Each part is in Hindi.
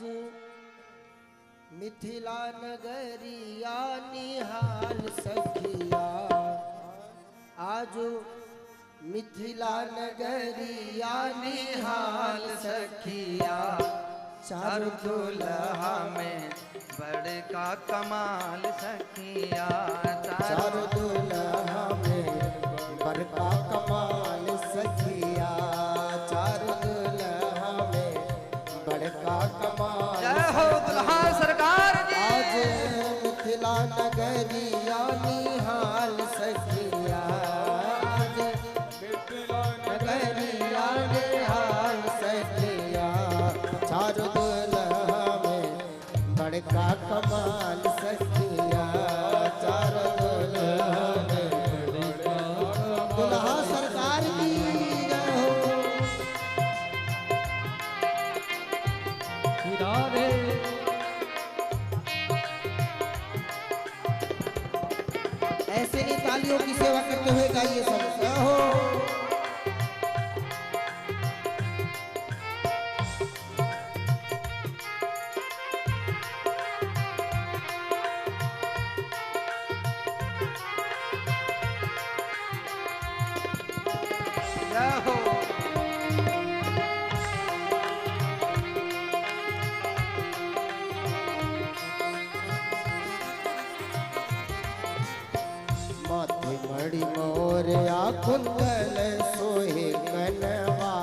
आज मिथिला नगरिया निहाल सखिया, आज मिथिला नगरिया निहाल सखिया। चार दुल्हा में बड़का कमाल सखिया, चार दुल्हा में बड़का कमाल सखिया, चार दुल्हा में बड़का कमाल। जय हो दुल्हा सरकार की। आज मिथिला नगरिया निहाल सखिया, आज मिथिला नगरिया निहाल सखिया। चार दुल्हा में बड़का कमाल सखिया, चार दुल्हा में बड़का कमाल। दुल्हा सरकार की जय हो। राधे ऐसे नहीं तालियों की सेवा करते हुए गाइए सब जय हो। जय हो। माथे मणि मोरया कुंडल सोहे कनवा,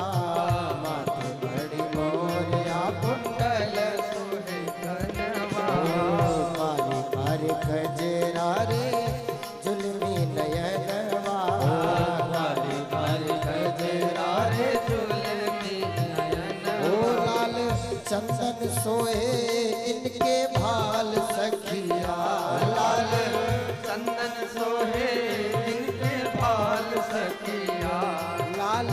माथे मणि मोरया कुंडल सोहे कनवा। मारी मारी खजरा रे जुलमी नयनवा, मारी मारी खजरा रे जुलमी नयनवा। ओ लाल चंदन सोहे इनके भाल सखिया, लाल चंदन सोहे इनके भाल सखिया, लाल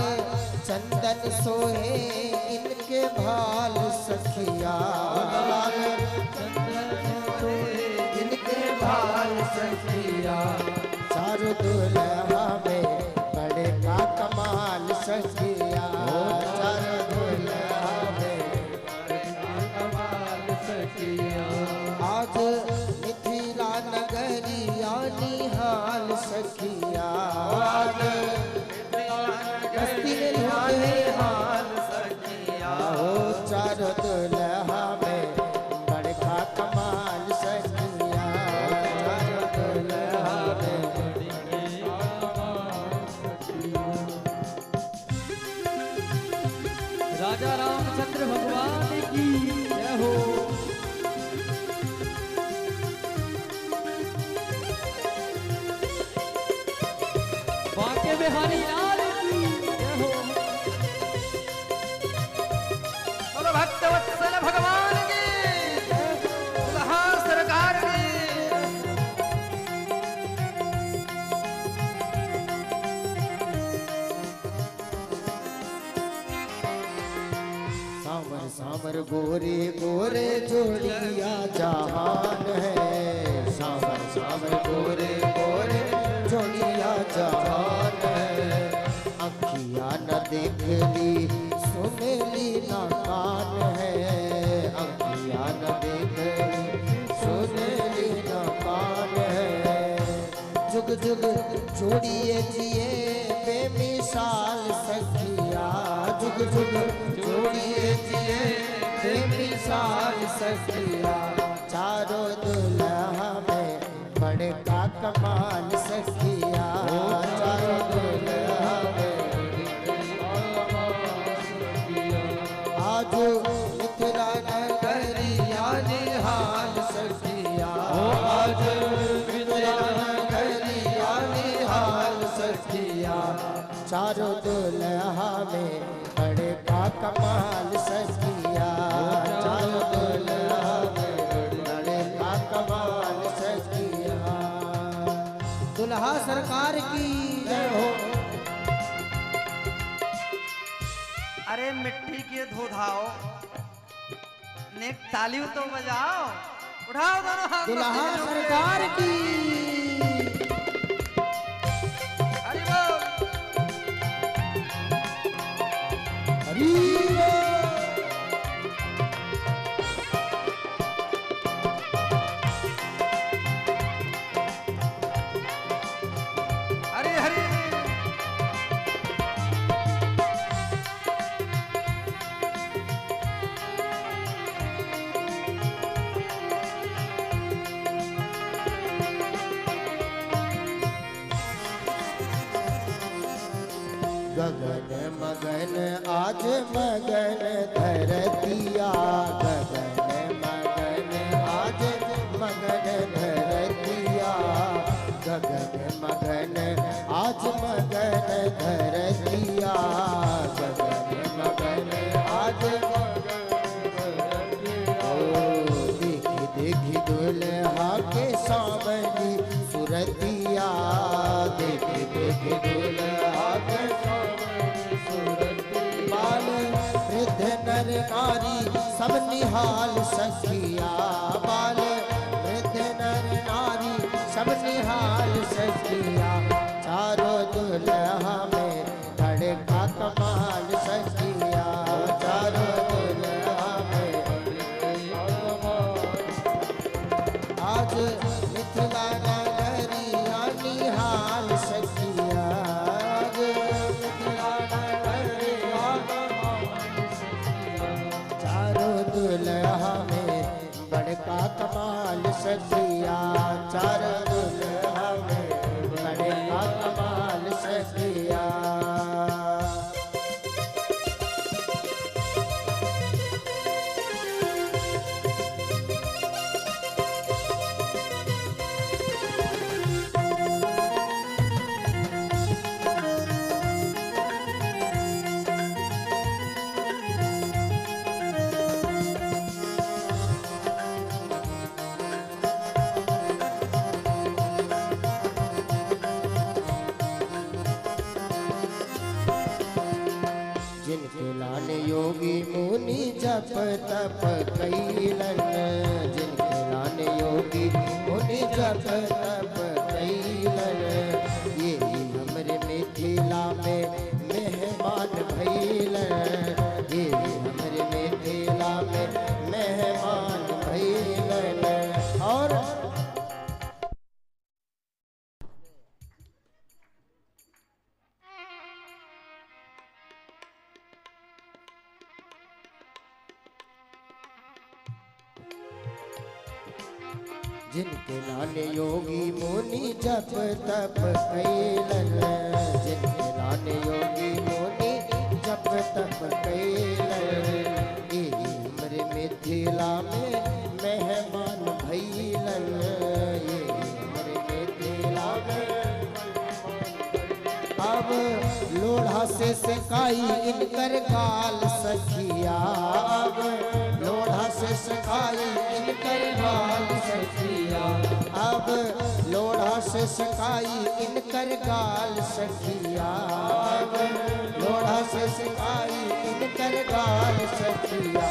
चंदन सोहे इनके भाल सखिया, लाल चंदन सोहे इनके भाल सखिया। चारों दुल्हा में बड़े का कमाल सखिया, चारों दुल्हा में बड़े का कमाल सखिया। आज मिथिला नगरिया निहाल सखिया, आज मस्ती में निहाल सखिया। हो चारों दुल्हा में बड़का कमाल सखिया, चारों दुल्हा में बड़का कमाल सखिया। राजा रामचंद्र भगवान की जय हो। बांके बिहारी लाल की जय हो। बोलो भक्तवत्सल भगवान की, दुल्हा सरकार की। सावर सावर गोरे गोरे जोड़िया जहान है, सावर सावर गोरे गोरे जोड़िया जहान है। अखियाँ न देख ली सुनेली न कान है, अखियाँ न देख ली सुनेली न कान है। जुग जुग जोड़िए जिए बेमिसाल सखिया, जुग जुग जोड़िए जिए बेमिसाल सखिया। चारों दुल्हा में बड़का कमाल सखिया, चारों दुल्हा में बड़का कमाल सखिया। आज मिथिला नगरिया निहाल सखिया, आज मिथिला नगरिया निहाल सखिया। चारों दुल्हा में बड़का कमाल सखिया, चारों दुल्हा में बड़का कमाल सखिया। दुल्हा सरकार की जय हो। अरे मिट्टी के धोधाओ, नेक तालियों तो बजाओ, उठाओ दोनों हाथ। दुल्हा सरकार की हरि बोल। हरी बोल। गगन मगन आज मगन धरतिया, गगन मगन आज मगन धरतिया, गगन मगन आज मगन धरतिया, गगन मगन आज देखी देखी दुल्हा के सावली सुरतिया, देखी देखी दुल्हा के सावली सुरतिया, बाल वृद्ध नर नारी सब निहाल सखिया, बाल वृद्ध नर नारी सब निहाल सखिया, चारों दुल्हा में धड़का कमाल सखिया, चारों दुल्हा में आज मिथिला नगरिया निहाल सखिया, आज मिथिला नगरिया चारों दुल्हा में बड़का कमाल सखिया, चारों दुल्हा में बड़का कमाल सखिया। जिनके लान योगी मुनि जप तप कैलन, जिनके लान योगी मुनि जप तप कैलन, ये हमरे मिथिला में मेहमान भैलन, ये हमरे मिथिला में मेहमान भैलन। और जिनके लाल योगी मुनि जप तप कैलन, जिनके लाल योगी मुनि जप तप कैलन, ये हमरे मिथिला में मेहमान भैलन, ये हमरे मिथिला में। अब लोढ़ा से सिकाई इनकर गाल सखिया, अब लोढ़ा से सिकाई इनकर गाल सखिया, अब लोढ़ा से सिकाई इनकर गाल सखिया, अब लोढ़ा से सिकाई इनकर गाल सखिया।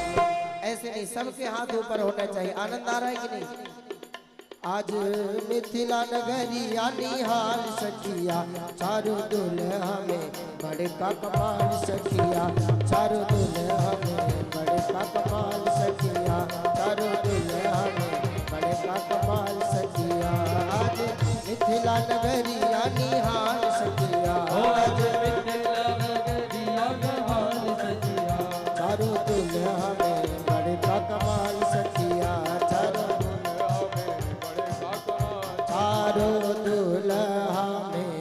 ऐसे नहीं, सबके हाथ ऊपर होना चाहिए। आनंद आ रहा है कि नहीं? आज मिथिला नगरिया निहाल सखिया, चारों दुल्हा में बड़का कमाल सखिया, चारों दुल्हा में बड़का कमाल सखिया, चारों दुल्हा में बड़का कमाल सखिया। आज मिथिला नगरिया निहाल सखिया, आज मिथिला नगरिया निहाल सखिया, चारों दुल्हा में बड़का कमाल सखिया, चारों दुल्हा में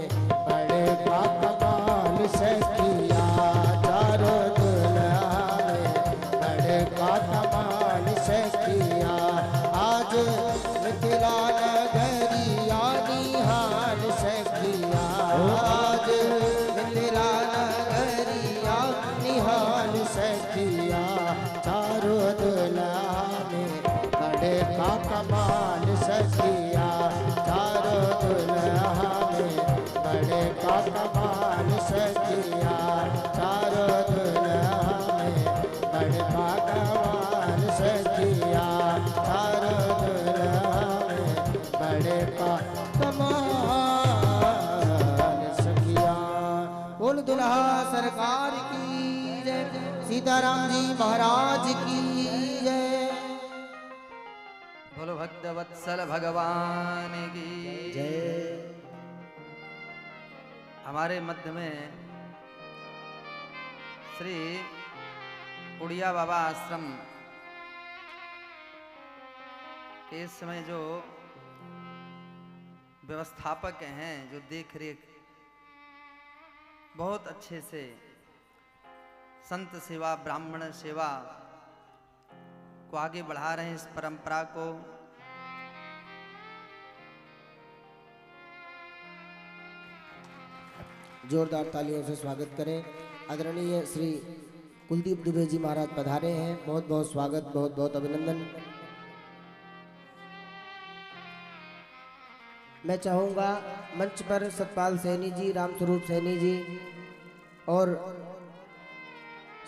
बड़का कमाल सखिया, चारों दुल्हा में बड़का कमाल सखिया। आज मिथिला नगरिया निहाल सखिया, आज मिथिला नगरिया निहाल सखिया, चारों दुल्हा में बड़का कमाल सखिया, चारों दुल्हा में बड़का कमाल सखिया, चारों दुल्हा में बड़का कमाल सखिया, चारों दुल्हा में बड़का कमाल सखिया। बोल दुल्हा सरकार की जय, सीताराम जी महाराज की जय। बोलो भक्त वत्सल भगवान की जय। हमारे मध्य में श्री उड़िया बाबा आश्रम के इस समय जो व्यवस्थापक हैं, जो देख रेख बहुत अच्छे से संत सेवा, ब्राह्मण सेवा को आगे बढ़ा रहे हैं। इस परंपरा को जोरदार तालियों से स्वागत करें। आदरणीय श्री कुलदीप दुबे जी महाराज पधारे हैं। बहुत बहुत स्वागत, बहुत बहुत अभिनंदन। मैं चाहूँगा मंच पर सतपाल सैनी जी, रामस्वरूप सैनी जी और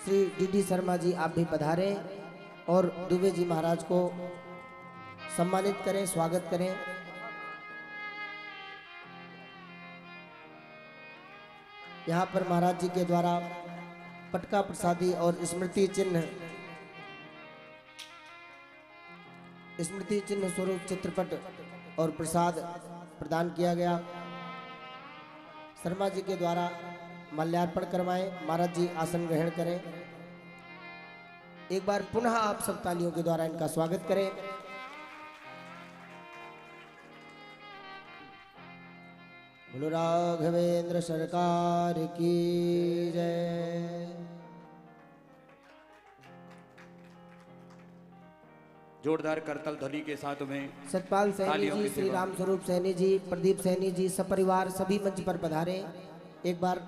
श्री डीडी शर्मा जी आप भी पधारें और दुबे जी महाराज को सम्मानित करें, स्वागत करें। यहाँ पर महाराज जी के द्वारा पटका प्रसादी और स्मृति चिन्ह स्वरूप चित्रपट और प्रसाद प्रदान किया गया। शर्मा जी के द्वारा माल्यार्पण करवाएं। महाराज जी आसन ग्रहण करें। एक बार पुनः आप सब तालियों के द्वारा इनका स्वागत करें। बोलो राघवेंद्र सरकार की जय। जोरदार करतल ध्वनि के साथ में सतपाल सैनी तालियों जी, की श्री सेवा। रामस्वरूप सैनी जी, प्रदीप सैनी जी, सपरिवार सभी मंच पर पधारे। एक बार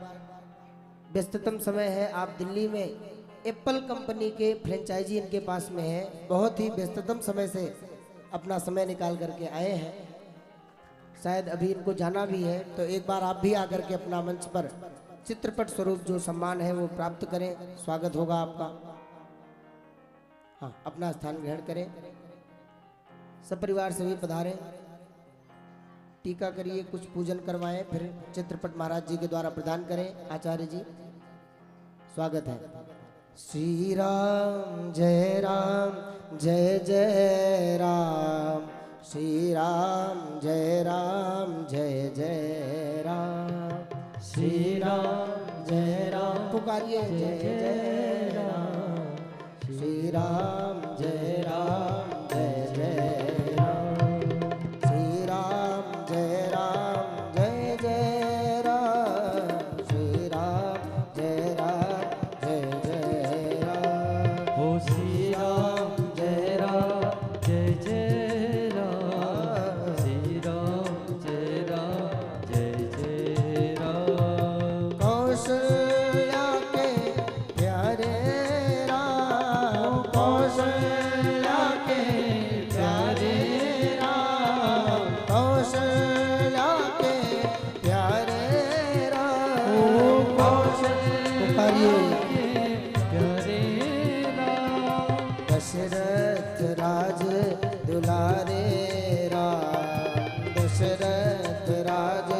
व्यस्ततम समय है। आप दिल्ली में एप्पल कंपनी के फ्रेंचाइजी इनके पास में है। बहुत ही व्यस्ततम समय से अपना समय निकाल करके आए हैं। शायद अभी इनको जाना भी है, तो एक बार आप भी आकर के अपना मंच पर चित्रपट स्वरूप जो सम्मान है वो प्राप्त करें। स्वागत होगा आपका। हाँ, अपना स्थान ग्रहण करें। सपरिवार सभी पधारें। टीका करिए, कुछ पूजन करवाएं, फिर चित्रपट महाराज जी के द्वारा प्रदान करें। आचार्य जी स्वागत है। श्री राम जय राम जय जय राम, श्री राम जय जय राम, श्री राम जय राम। पुकारिए जय जय राम, श्री राम जय जय राम, श्री राम जय जय राम, श्री राम जय जय राम। हो श्री राम जय जय राम, श्री राम जय जय राम। कौशल्या के प्यारे राम, कौशल्या के प्यारे राम, कौशल्या के प्यारे राम। पुकारिए प्यारे राम, दशरथ राज दुलारे राम, दशरथ राज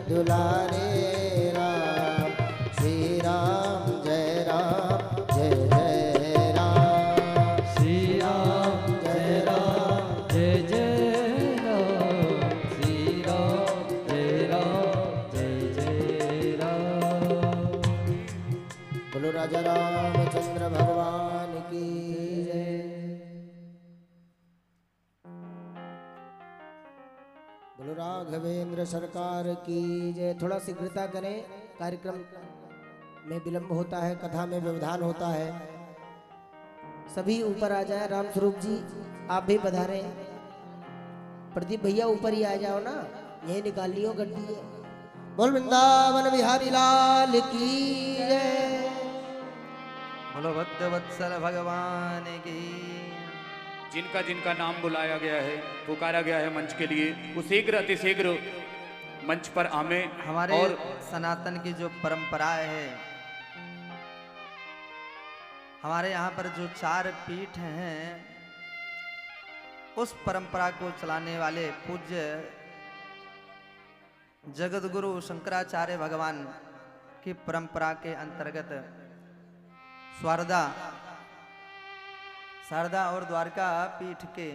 दुलारे राम, श्री राम जय जय राम, श्री राम जय जय राम, श्री राम जय जय राम। बोलो राजा रामचंद्र भगवान की जय। बोलो राघवेंद्र सरकार की जय। थोड़ा शीघ्रता करें, कार्यक्रम में विलंब होता है, कथा में व्यवधान होता है। सभी ऊपर आ जाए। रामस्वरूप जी आप भी पधारे। प्रदीप भैया ऊपर ही आ जाओ ना, यही निकाल लियो गड्डी। बोल वृंदावन बिहारी लाल की जय। बोलो भक्तवत्सल भगवान की। जिनका जिनका नाम बुलाया गया है, पुकारा गया है मंच के लिए, वो शीघ्र अतिशीघ्र मंच पर आवे। हमारे और सनातन की जो परंपराएं है, हमारे यहाँ पर जो 4 पीठ हैं, उस परंपरा को चलाने वाले पूज्य जगत गुरु शंकराचार्य भगवान की परंपरा के अंतर्गत शारदा और द्वारका पीठ के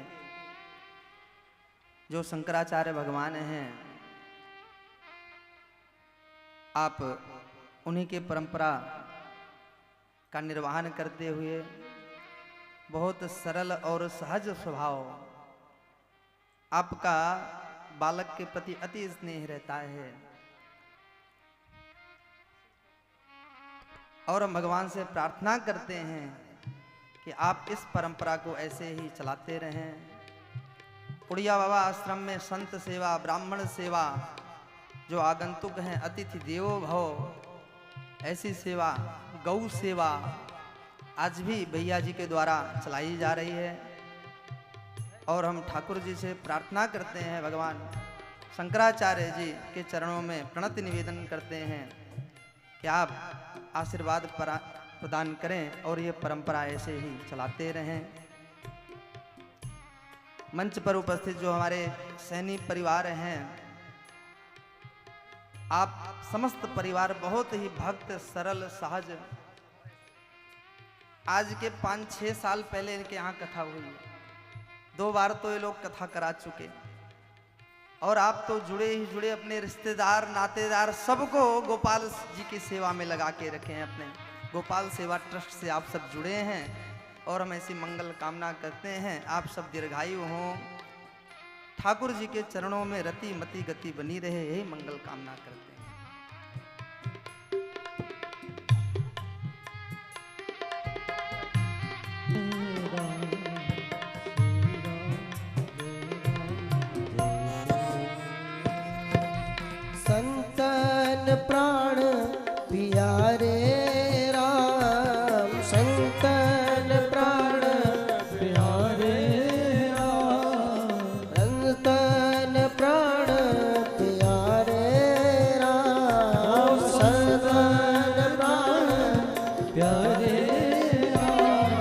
जो शंकराचार्य भगवान हैं, आप उन्हीं के परंपरा का निर्वहन करते हुए बहुत सरल और सहज स्वभाव, आपका बालक के प्रति अति स्नेह रहता है। और हम भगवान से प्रार्थना करते हैं कि आप इस परंपरा को ऐसे ही चलाते रहें। उड़िया बाबा आश्रम में संत सेवा, ब्राह्मण सेवा, जो आगंतुक हैं अतिथि देवो भव, ऐसी सेवा, गौ सेवा आज भी भैया जी के द्वारा चलाई जा रही है। और हम ठाकुर जी से प्रार्थना करते हैं, भगवान शंकराचार्य जी के चरणों में प्रणति निवेदन करते हैं कि आप आशीर्वाद प्रदान करें और ये परंपरा ऐसे ही चलाते रहें। मंच पर उपस्थित जो हमारे सैनी परिवार हैं, आप समस्त परिवार बहुत ही भक्त, सरल, सहज। आज के 5-6 साल पहले इनके यहाँ कथा हुई, 2 बार तो ये लोग कथा करा चुके, और आप तो जुड़े ही जुड़े, अपने रिश्तेदार, नातेदार सबको गोपाल जी की सेवा में लगा के रखे हैं। अपने गोपाल सेवा ट्रस्ट से आप सब जुड़े हैं और हम ऐसी मंगल कामना करते हैं आप सब दीर्घायु हों, ठाकुर जी के चरणों में रति मति गति बनी रहे, यही मंगल कामना करते हैं। संतन प्राण प्यारे राम, संतन प्राण प्यारे राम, संतन प्राण प्यारे राम, संतन प्राण प्यारे राम।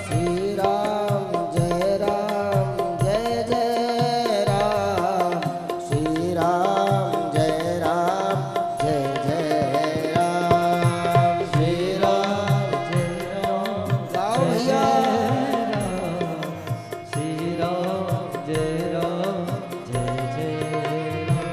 श्री राम जय राम, जय जय राम, श्री राम जय राम, जय जय राम, श्री राम जय राम। गाओ भैया। श्री राम जय राम, जय जय राम।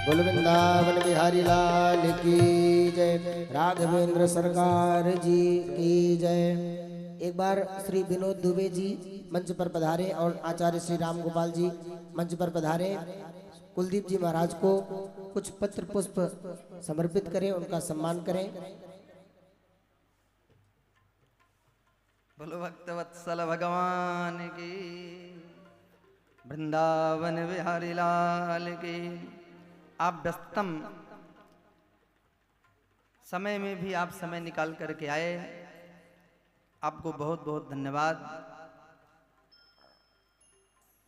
बोल वृंदावन बिहारी लाल की जय, राघवेंद्र सरकार जी की जय। एक बार श्री विनोद दुबे जी मंच पर पधारे और आचार्य श्री राम गोपाल जी मंच पर पधारे। कुलदीप जी महाराज को कुछ पत्र पुष्प समर्पित करें, उनका सम्मान करें। बोलो भक्त वत्सल भगवान की, वृंदावन बिहारी लाल की। आप व्यस्तम समय में भी आप समय निकाल करके आए, आपको बहुत बहुत धन्यवाद।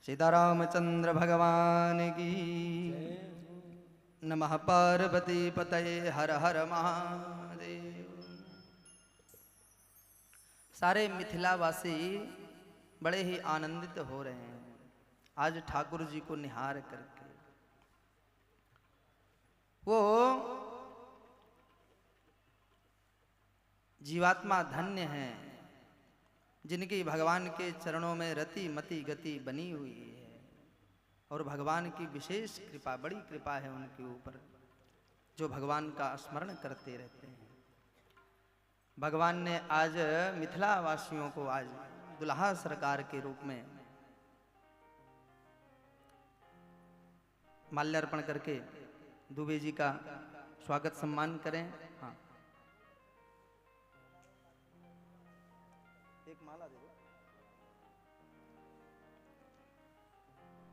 सीतारामचंद्र भगवान की नमः। पार्वती पतये हर हर महादेव। सारे मिथिलावासी बड़े ही आनंदित हो रहे हैं आज ठाकुर जी को निहार करके। वो जीवात्मा धन्य हैं जिनकी भगवान के चरणों में रति मति गति बनी हुई है, और भगवान की विशेष कृपा, बड़ी कृपा है उनके ऊपर, जो भगवान का स्मरण करते रहते हैं। भगवान ने आज मिथिला वासियों को आज दुल्हा सरकार के रूप में माल्यार्पण करके दुबे जी का स्वागत सम्मान करें। हाँ, एक माला दे दो।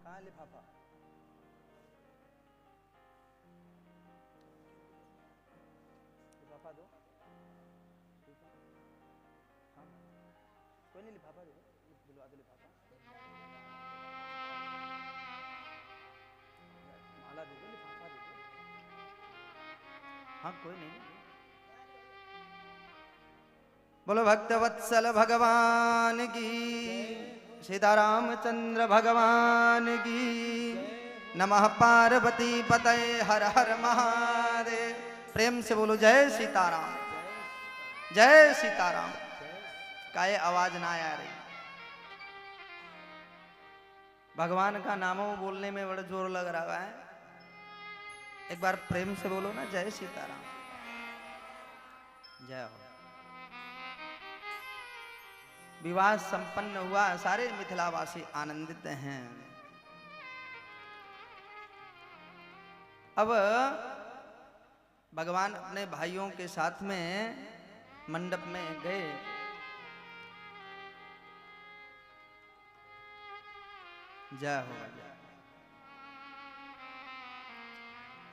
कहाँ लिफाफा? लिफाफा दो। ठीक है, हाँ, कोई नहीं, लिफाफा दे दो, दिलवा दो लिफाफा। माला दे दो, लिफाफा दे दो। हाँ, कोई नहीं। बोलो भक्त वत्सल भगवान की, सीतारामचंद्र भगवान की नमः। पार्वती पतये हर हर महादेव। प्रेम से बोलो जय सीताराम, जय सीताराम। काहे आवाज ना आ रही? भगवान का नामों बोलने में बड़ा जोर लग रहा है। एक बार प्रेम से बोलो ना, जय सीताराम। जय हो। विवाह संपन्न हुआ, सारे मिथिलावासी आनंदित हैं। अब भगवान अपने भाइयों के साथ में मंडप में गए। जय हो।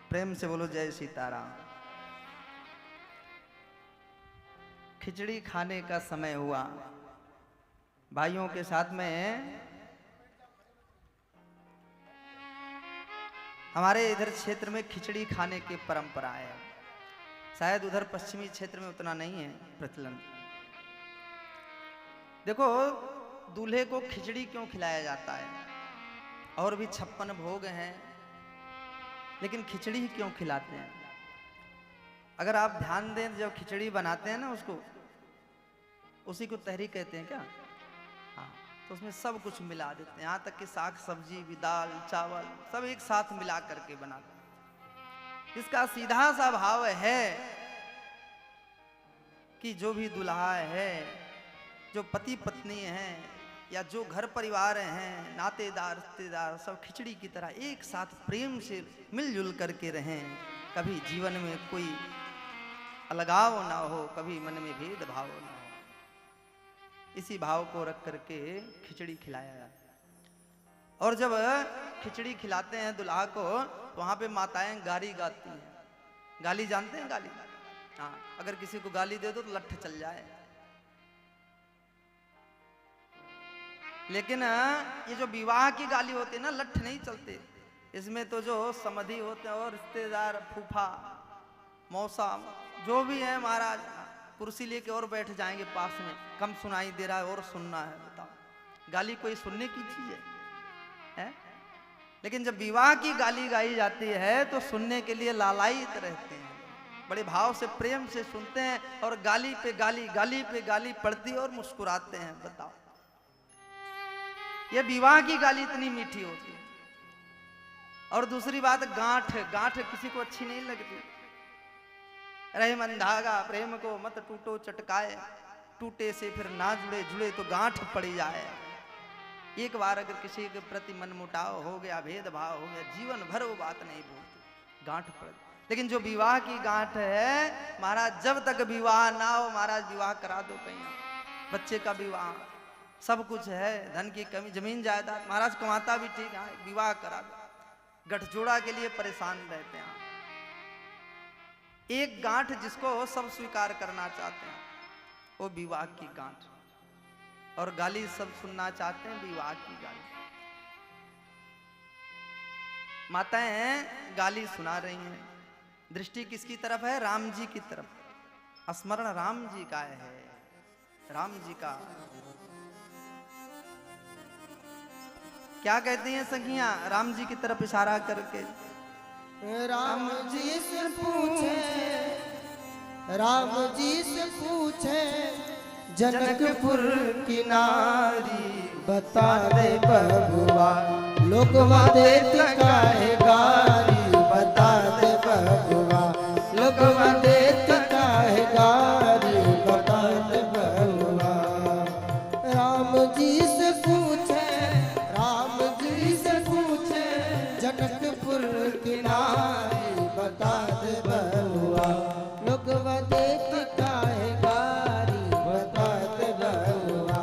प्रेम से बोलो जय सीताराम। खिचड़ी खाने का समय हुआ। भाइयों के साथ में हमारे इधर क्षेत्र में खिचड़ी खाने की परंपरा है। शायद उधर पश्चिमी क्षेत्र में उतना नहीं है प्रचलन। देखो, दूल्हे को खिचड़ी क्यों खिलाया जाता है? और भी 56 भोग हैं, लेकिन खिचड़ी ही क्यों खिलाते हैं? अगर आप ध्यान दें, जब खिचड़ी बनाते हैं ना, उसको उसी को तहरी कहते हैं क्या? हाँ, तो उसमें सब कुछ मिला देते हैं, यहाँ तक कि साग सब्जी भी, दाल चावल सब एक साथ मिला करके बनाते हैं। इसका सीधा सा भाव है कि जो भी दुल्हा है, जो पति पत्नी हैं, या जो घर परिवार हैं, नातेदार रिश्तेदार, सब खिचड़ी की तरह एक साथ प्रेम से मिलजुल करके रहें। कभी जीवन में कोई अलगाव ना हो, कभी मन में भेदभाव ना हो। इसी भाव को रख करके खिचड़ी खिलाया जाता है। और जब खिचड़ी खिलाते हैं दुल्हा को, तो वहां पे माताएं गाली गाती हैं। गाली जानते हैं? गाली, हाँ, अगर किसी को गाली दे दो तो लठ चल जाए। लेकिन ये जो विवाह की गाली होती है ना, लठ नहीं चलते। इसमें तो जो समधि होते हैं और रिश्तेदार, फूफा, मौसा, जो भी है महाराज, कुर्सी लेके और बैठ जाएंगे पास में। कम सुनाई दे रहा है और सुनना है। बताओ, गाली कोई सुनने की चीज है? लेकिन जब विवाह की गाली गाई जाती है तो सुनने के लिए लालायित रहते हैं, बड़े भाव से प्रेम से सुनते हैं। और गाली पे गाली, गाली पे गाली पड़ती है और मुस्कुराते हैं। बताओ, ये विवाह की गाली इतनी मीठी होती है। और दूसरी बात, गांठ, गांठ किसी को अच्छी नहीं लगती। रहे मन धागा, प्रेम को मत टूटो चटकाए, टूटे से फिर ना जुड़े, जुड़े तो गांठ पड़ जाए। एक बार अगर किसी के प्रति मन मुटाव हो गया, भेदभाव हो गया, जीवन भर वो बात नहीं भूलती, गांठ पड़। लेकिन जो विवाह की गांठ है महाराज, जब तक विवाह ना हो महाराज, विवाह करा दो कहीं। बच्चे का विवाह, सब कुछ है, धन की कमी, जमीन जायदाद, महाराज कमाता भी ठीक है, विवाह करा दो। गठजोड़ा के लिए परेशान रहते हैं। एक गांठ जिसको सब स्वीकार करना चाहते हैं, वो विवाह की गांठ। और गाली सब सुनना चाहते हैं, विवाह की गाली। माताएं गाली सुना रही हैं। दृष्टि किसकी तरफ है? राम जी की तरफ। स्मरण राम जी का है, राम जी का। क्या कहती हैं सखियां राम जी की तरफ इशारा करके? राम जी से पूछे, राम जी से पूछे, जनकपुर की नारी बता दे बबुआ, लोगवा देते काहे गारी, बता दे बबुआ, लोगवा देते काहे गारी, बता दे बबुआ। राम जी से पूछे, राम जी से पूछे, जनकपुर की नारी बता दे बबुआ, लोगवा देते काहे गारी, बता दे बबुआ,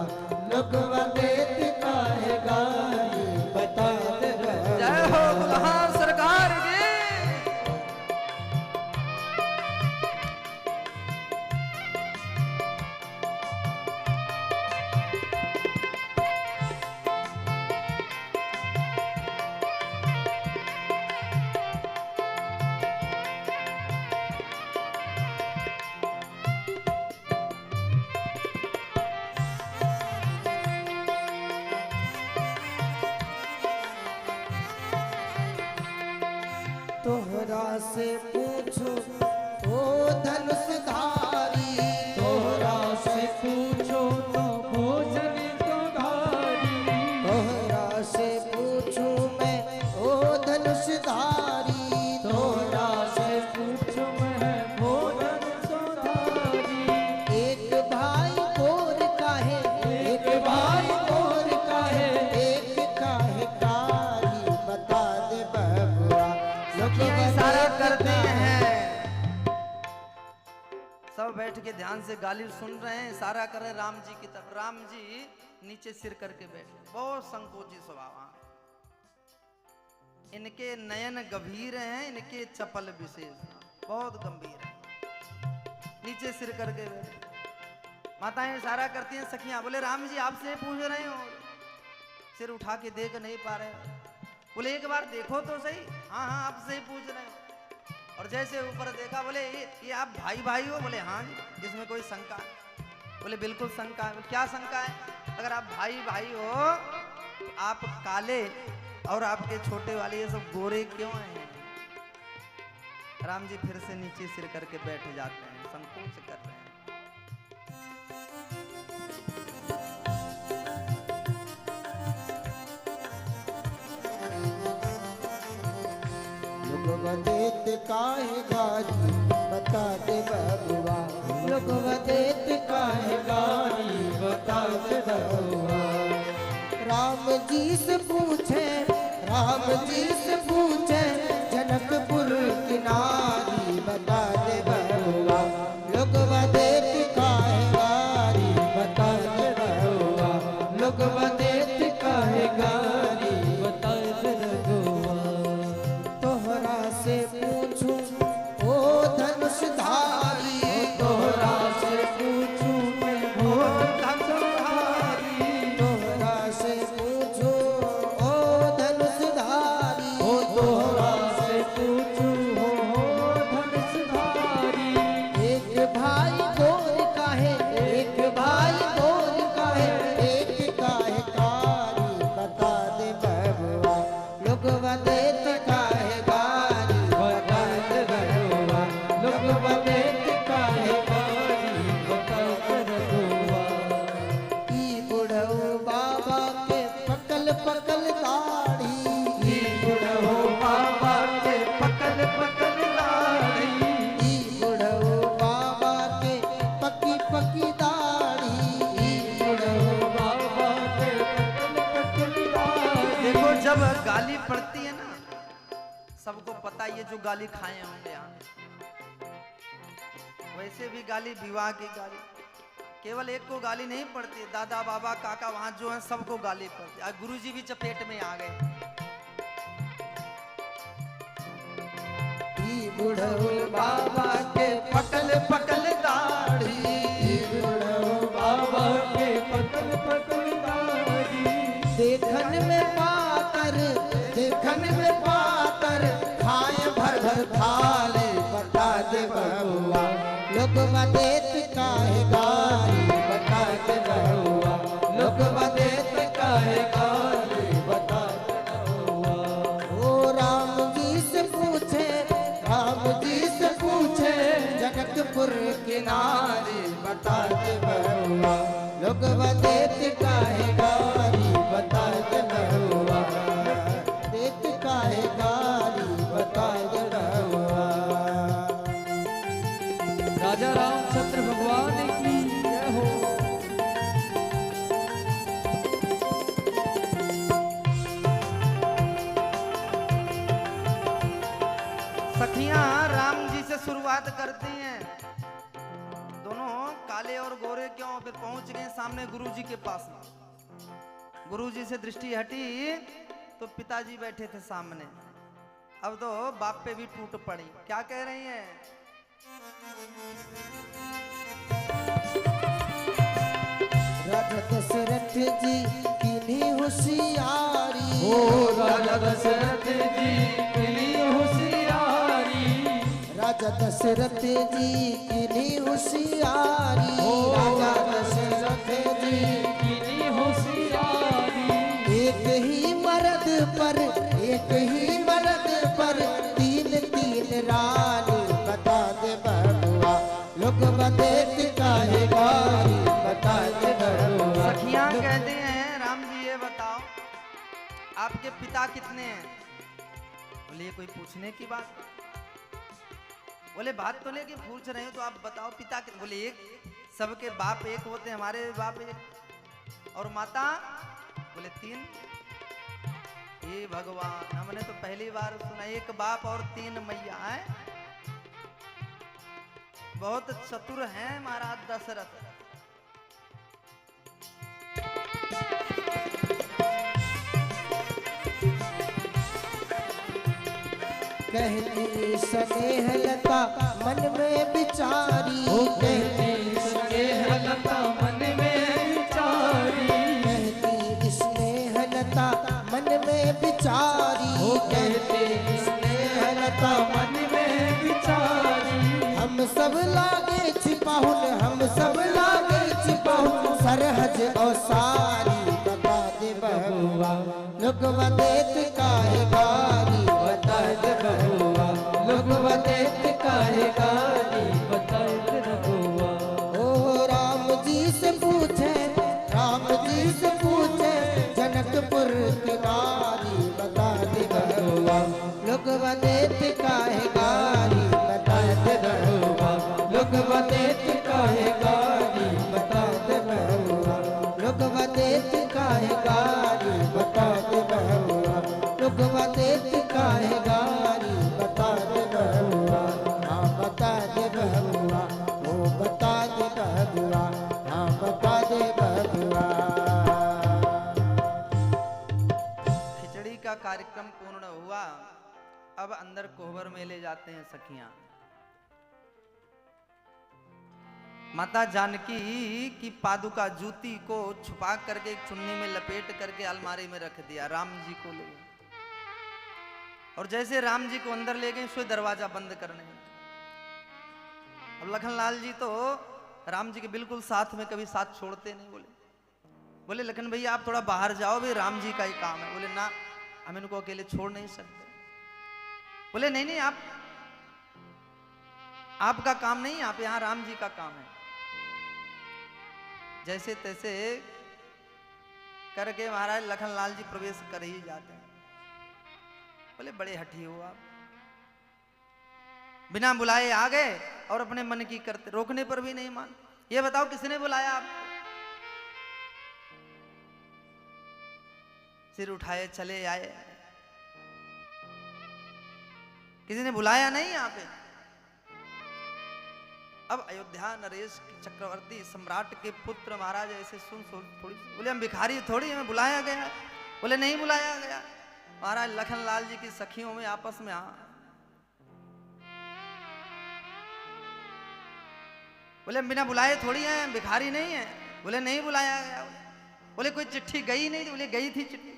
लोगवा देते काहे गारी, बता दे बबुआ। जय हो दुल्हा सरकार की। तोहरा से पूछो ओ धनुषधारी, तोहरा से पूछो तो भोजन तुम्हारी, तोहरा से पूछो इनके ध्यान से गाली सुन रहे हैं, इशारा कर रहे हैं राम जी की तरफ। राम जी नीचे सिर करके बैठे, बहुत संकोची स्वभाव। इनके नयन गंभीर हैं, इनके चपल विशेष बहुत गंभीर है। नीचे सिर करके बैठे, माताएं इशारा करती हैं, सखियां बोले राम जी आपसे पूछ रहे हो। सिर उठा के देख नहीं पा रहे, बोले एक बार देखो तो सही। हाँ हाँ आपसे ही पूछ रहे हो। और जैसे ऊपर देखा, बोले ये आप भाई भाई हो? बोले हाँ जी। इसमें कोई शंका है? बोले बिल्कुल शंका है। क्या शंका है? अगर आप भाई भाई हो तो आप काले और आपके छोटे वाले ये सब गोरे क्यों हैं? राम जी फिर से नीचे सिर करके बैठ जाते हैं, संकोच कर रहे हैं। लोगवदेत काहे गारी बता दे बबुआ, लोगवदेत काहे गारी बता दे बबुआ। राम जी से पूछे, राम जी से पूछे, जनकपुर की नारी बता दे बबुआ, लोगवदेत काहे गारी बता दे बबुआ, लोगवदेत काहे गारी बता दे बबुआ। तोहरा से पूछूं ओ धनुषधारी, तोहरा से पूछूं ओ धनुषधारी, तोहरा से पूछूं ओ धनुषधारी, ओ तोहरा से पूछूं ओ धनुषधारी। एक भाई गोर काहे, एक भाई गोर काहे, एक काहे कारी बता दे बबुआ, लोगवदेत काहे गारी बता दे बबुआ, लोगवदेत काहे गारी बता दे बबुआ। ई बुढ़ऊ बाबा के पकल पकल दाढ़ी, ई बुढ़ऊ बाबा के पकल पकल दाढ़ी, ई बुढ़ऊ बाबा के पकी पकी दाढ़ी, ई बुढ़ऊ बाबा के पकल पकल दाढ़ी। देखो जब गाली पड़ती है ना, सबको पता ये जो गाली खाए होंगे यहाँ, वैसे भी गाली विवाह की गाली केवल एक को गाली नहीं पड़ती है, दादा बाबा काका वहां जो है सबको गाली पड़ती है। गुरुजी भी चपेट में आ गए। ई बुढ़ऊ बाबा के पकल पकल दाढ़ी, ई बुढ़ऊ बाबा के पकल पकल दाढ़ी। देखन में पातर, देखन में पातर, खाए भर भर थाली बता दे बबुआ, लोगवदेत काहे गारी बता दे बबुआ, लोगवदेत काहे गारी बता दे बबुआ। ओ राम जी से पूछे, राम जी से पूछे, जनकपुर की नारी बता दे बबुआ, लोगवदेत काहे गारी बता दे बबुआ, देत काहे गारी बता दे बबुआ। राजा रामचंद्र भगवान की जय हो। सखियां राम जी से शुरुआत करती हैं, दोनों काले और गोरे क्यों? फिर पहुंच गए सामने गुरुजी के पास में। गुरुजी से दृष्टि हटी तो पिताजी बैठे थे सामने। अब तो बाप पे भी टूट पड़ी। क्या कह रही हैं? राजा दशरथ जी किन्हीं होशियारी, ओ राजा दशरथ जी कितनी होशियारी, राजा दशरथ जी किन्हीं होशियारी, राजा दशरथ जी कितनी होशियारी। एक ही मर्द पर, एक ही मर्द पर तीन तीन रानी बता दे बबुआ, लोगवदेत काहे गारी बता दे बबुआ। सखियां कहते हैं राम जी ये बताओ आपके पिता कितने हैं? बोले ये कोई पूछने की बात? बोले बात तो लेके पूछ रहे हो तो आप बताओ पिता कितने? बोले एक। सबके बाप एक होते हैं, हमारे बाप एक। और माता? बोले 3। हे भगवान, हमने तो पहली बार सुना एक बाप और 3 मैया है। बहुत चतुर हैं महाराज दशरथ। कहती स्नेहलता मन में बिचारी, कहती स्नेहलता मन में विचारी, कहती स्नेहलता मन में बिचारी, कहते स्नेहलता मन में विचारी। हम सब लागे छिपाहुन, हम सब लागे छिपाहुन, सरहज और सारी बता दे बहुआ, लोगवा देत काहे गारी, बता दे बहुआ, लोगवा देत काहे गाली, बताए रघुआ। ओ राम जी से पूछे, राम जी से पूछे, जनकपुर की नारी बता दे बहुआ, लोगवा देत काहे गारी, बता दे बहुआ, लोगवा देत काहे गाली, बता दे बहुआ, लोगवा देत काहे गारी, बता दे बहुआ, लोगवा देत काहे गारी, बता दे बहुआ, हाँ बता दे बहुआ, ओ बता दे बहुआ, हाँ बता दे बहुआ। खिचड़ी का कार्यक्रम पूर्ण हुआ। अब अंदर कोहबर में ले जाते हैं सखियां। माता जानकी की पादुका जूती को छुपा करके एक चुन्नी में लपेट करके अलमारी में रख दिया। राम जी को ले गए और जैसे राम जी को अंदर ले गए सो दरवाजा बंद करने लगे। अब लखनलाल जी तो राम जी के बिल्कुल साथ में कभी साथ छोड़ते नहीं। बोले लखन भैया आप थोड़ा बाहर जाओ, भाई राम जी का ही काम है। बोले ना, हम इनको अकेले छोड़ नहीं सकते। बोले नहीं नहीं, आपका काम नहीं, आप यहाँ राम जी का काम है। जैसे तैसे करके महाराज लखनलाल जी प्रवेश कर ही जाते हैं। बोले बड़े हठी हो आप, बिना बुलाए आ गए और अपने मन की करते, रोकने पर भी नहीं मान। ये बताओ किसने बुलाया आपको? सिर उठाए चले आए, किसी ने बुलाया नहीं यहाँ पे। अब अयोध्या नरेश चक्रवर्ती सम्राट के पुत्र महाराज ऐसे सुन थोड़ी, बोले हम भिखारी थोड़ी, हमें बुलाया गया। बोले नहीं बुलाया गया। महाराज लखनलाल जी की सखियों में आपस में बोले हम बिना बुलाए थोड़ी हैं, भिखारी नहीं है। बोले नहीं बुलाया गया। बोले कोई चिट्ठी गई नहीं? बोले गई थी चिट्ठी।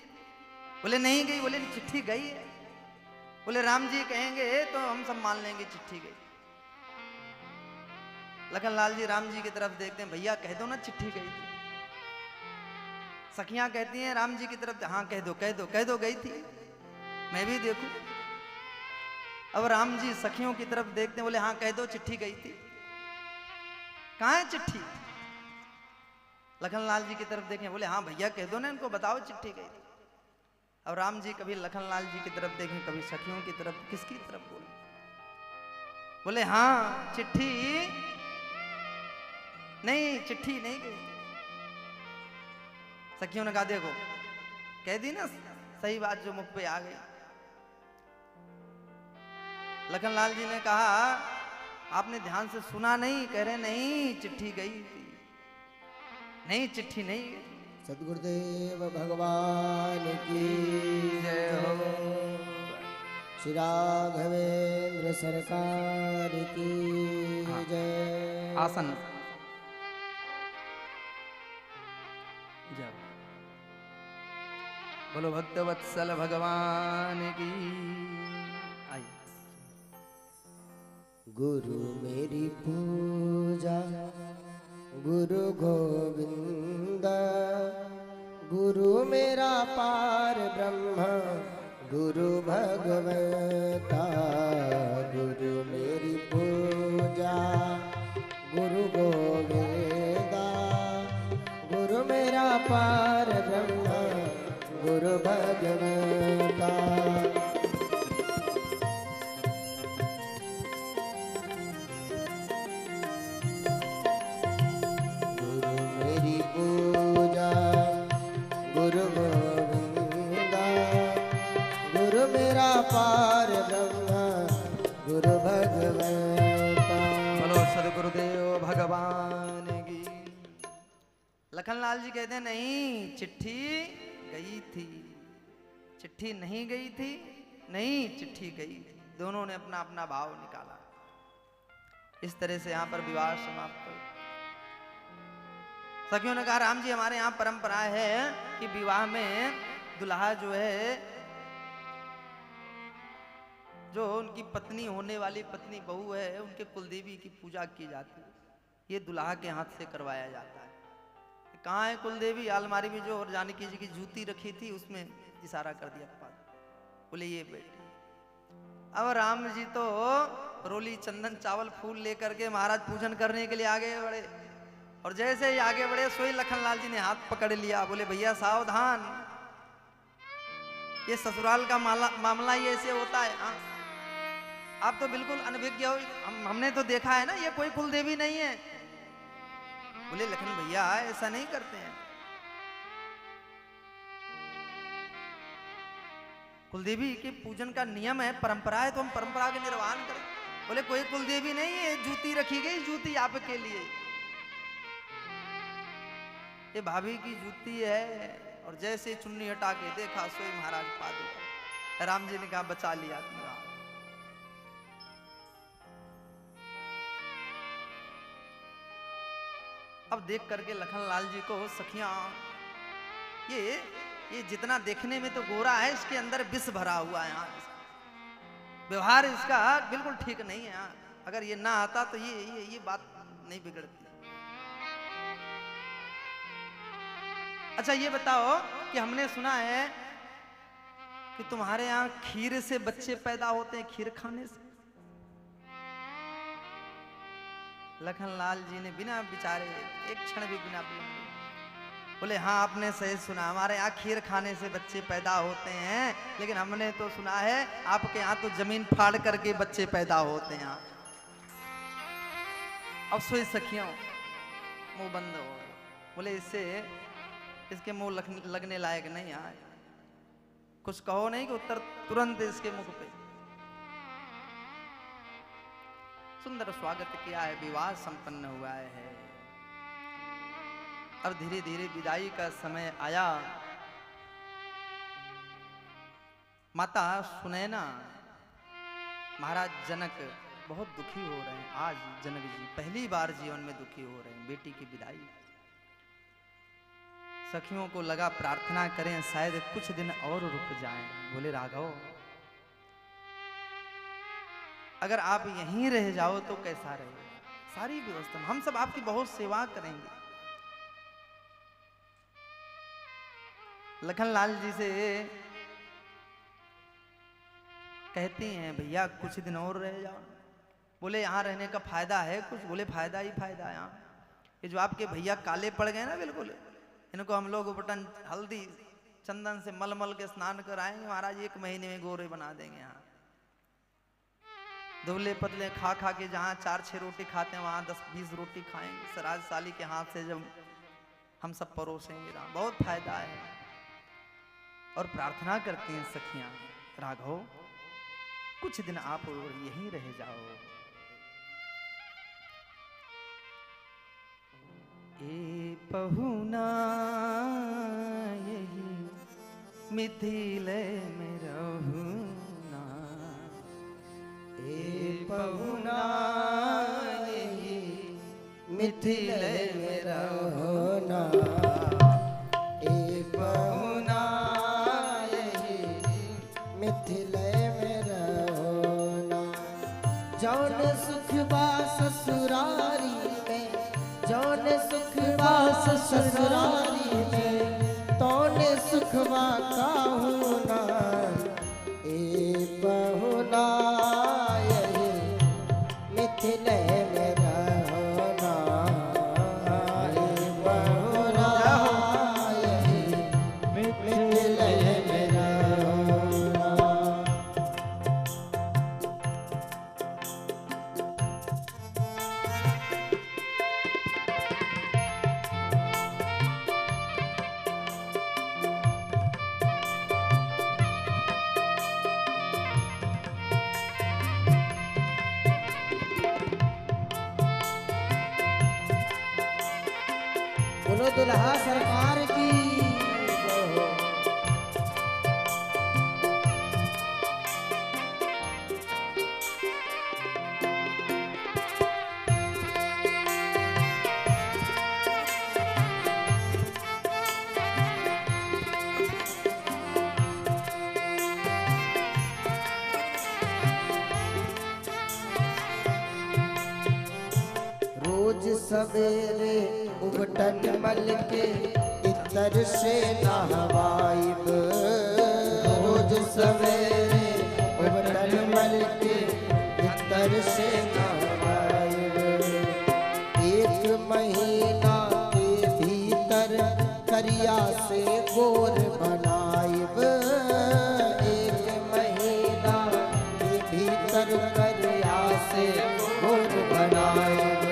बोले नहीं गई। बोले चिट्ठी गई है। बोले राम जी कहेंगे तो हम सब मान लेंगे चिट्ठी गई। लखनलाल जी राम जी की तरफ देखते हैं, भैया कह दो ना चिट्ठी गई थी। सखियां कहती हैं राम जी की तरफ, हाँ कह दो कह दो कह दो गई थी, मैं भी देखूं। अब राम जी सखियों की तरफ देखते हैं, बोले हाँ कह दो चिट्ठी गई थी। कहाँ है चिट्ठी? लखनलाल जी की तरफ देखें, बोले हाँ भैया कह दो ना इनको, बताओ चिट्ठी गई थी। अब राम जी कभी लखनलाल जी की तरफ देखें, कभी सखियों की तरफ, किसकी तरफ बोले? बोले हाँ चिट्ठी नहीं, चिट्ठी नहीं गई। सखियों ने कहा देखो कह दी ना सही बात जो मुख पे आ गई। लखनलाल जी ने कहा आपने ध्यान से सुना नहीं? कह रहे नहीं चिट्ठी गई थी। नहीं चिट्ठी नहीं गई। सद्गुरुदेव भगवान की जय हो। श्री राघवेंद्र सरकार की जय। आसन जय। बोलो भक्तवत्सल भगवान की। आइए। गुरु मेरी पूजा गुरु गोविंद, गुरु मेरा पार ब्रह्म गुरु भगवता। गुरु मेरी पूजा गुरु गोविंदा, गुरु मेरा पार ब्रह्म गुरु भगवता। पार ब्रह्म गुरु भगवता। बोलो सदगुरु गुरुदेव भगवान की। लखनलाल जी कहते हैं नहीं, चिट्ठी गई थी, चिट्ठी नहीं गई थी, नहीं चिट्ठी गई थी। दोनों ने अपना अपना भाव निकाला। इस तरह से यहाँ पर विवाह समाप्त हुआ। सखियों ने कहा राम जी हमारे यहाँ परंपरा है कि विवाह में दुल्हा जो है, जो उनकी पत्नी होने वाली पत्नी बहू है, उनके कुलदेवी की पूजा की जाती है। ये दुल्हा के हाथ से करवाया जाता है। कहाँ है कुलदेवी? अलमारी में जो और जानकी जी की जूती रखी थी उसमें इशारा कर दिया पापा, बोले ये बेटी। अब राम जी तो रोली चंदन चावल फूल लेकर के महाराज पूजन करने के लिए आगे बढ़े, और जैसे ही आगे बढ़े सोई लखनलाल जी ने हाथ पकड़ लिया। बोले भैया सावधान, ये ससुराल का मामला ही ऐसे होता है। हाँ, आप तो बिल्कुल अनभिज्ञ हो, हमने तो देखा है ना, ये कोई कुलदेवी नहीं है। बोले लखन भैया ऐसा नहीं करते हैं, कुलदेवी के पूजन का नियम है, परंपरा है, तो हम परंपरा के निर्वहन करें। बोले कोई कुलदेवी नहीं है, जूती रखी गई, जूती आपके लिए, ये भाभी की जूती है। और जैसे चुन्नी हटा के देखा सोई महाराज पादुका। राम जी ने कहा बचा लिया तुम्हारा। अब देख करके लखनलाल जी को सखियां, ये जितना देखने में तो गोरा है, इसके अंदर विष भरा हुआ है। यहाँ व्यवहार इसका बिल्कुल ठीक नहीं है। यहाँ अगर ये ना आता तो ये बात नहीं बिगड़ती। अच्छा ये बताओ कि हमने सुना है कि तुम्हारे यहाँ खीर से बच्चे पैदा होते हैं, खीर खाने से। लखनलाल जी ने बिना विचारे एक क्षण भी बिना बोले हाँ आपने सही सुना, हमारे यहाँ खीर खाने से बच्चे पैदा होते हैं, लेकिन हमने तो सुना है आपके यहाँ तो जमीन फाड़ करके बच्चे पैदा होते हैं। अब सोई सखियों मुंह बंद हो गए। बोले इसके मुंह लगने लायक नहीं आए, कुछ कहो नहीं कि उत्तर तुरंत इसके मुख पे। सुंदर स्वागत किया है, विवाह संपन्न हुआ है। अब धीरे धीरे विदाई का समय आया। माता सुनैना, महाराज जनक बहुत दुखी हो रहे हैं। आज जनक जी पहली बार जीवन में दुखी हो रहे हैं, बेटी की विदाई। सखियों को लगा प्रार्थना करें शायद कुछ दिन और रुक जाएं। बोले राघव अगर आप यहीं रह जाओ तो कैसा रहेगा, सारी व्यवस्था हम सब आपकी बहुत सेवा करेंगे। लखनलाल जी से कहती हैं भैया कुछ दिन और रह जाओ। बोले यहाँ रहने का फायदा है कुछ? बोले फायदा ही फायदा है। यहाँ ये जो आपके भैया काले पड़ गए ना बिल्कुल, इनको हम लोग उपटन हल्दी चंदन से मल मल के स्नान कराएंगे, महाराज 1 महीने में गोरे बना देंगे। यहाँ दुबले पतले खा खा के जहाँ 4-6 रोटी खाते हैं वहाँ 10-20 रोटी खाएंगे। सराज साली के हाथ से जब हम सब परोसेंगे, बहुत फायदा है। और प्रार्थना करती हैं सखियां राघव कुछ दिन आप यहीं रह जाओ। ए पहुना यही मिथिले में रहूना, ए पहुना यही मिथिले में रहूना, ए पहुना यही मिथिले में रहूना। जौन सुख बा ससुरारी में, जौन सुख बा ससुरारी में, तौने सुखवा काहुना, ए बहुना यही मिथिले में रहूना, ए बहुना यही मिथिले में रहूना। दुल्हा सरकार की जय हो। रोज सवेरे उबटन मल के इतर से नहवाइब। रोज सवेरे उबटन मल के इतर से नहवाइब। एक महीना के भीतर करिया से गोर बनाइब। एक महीना के भीतर करिया से गोर बनाइब।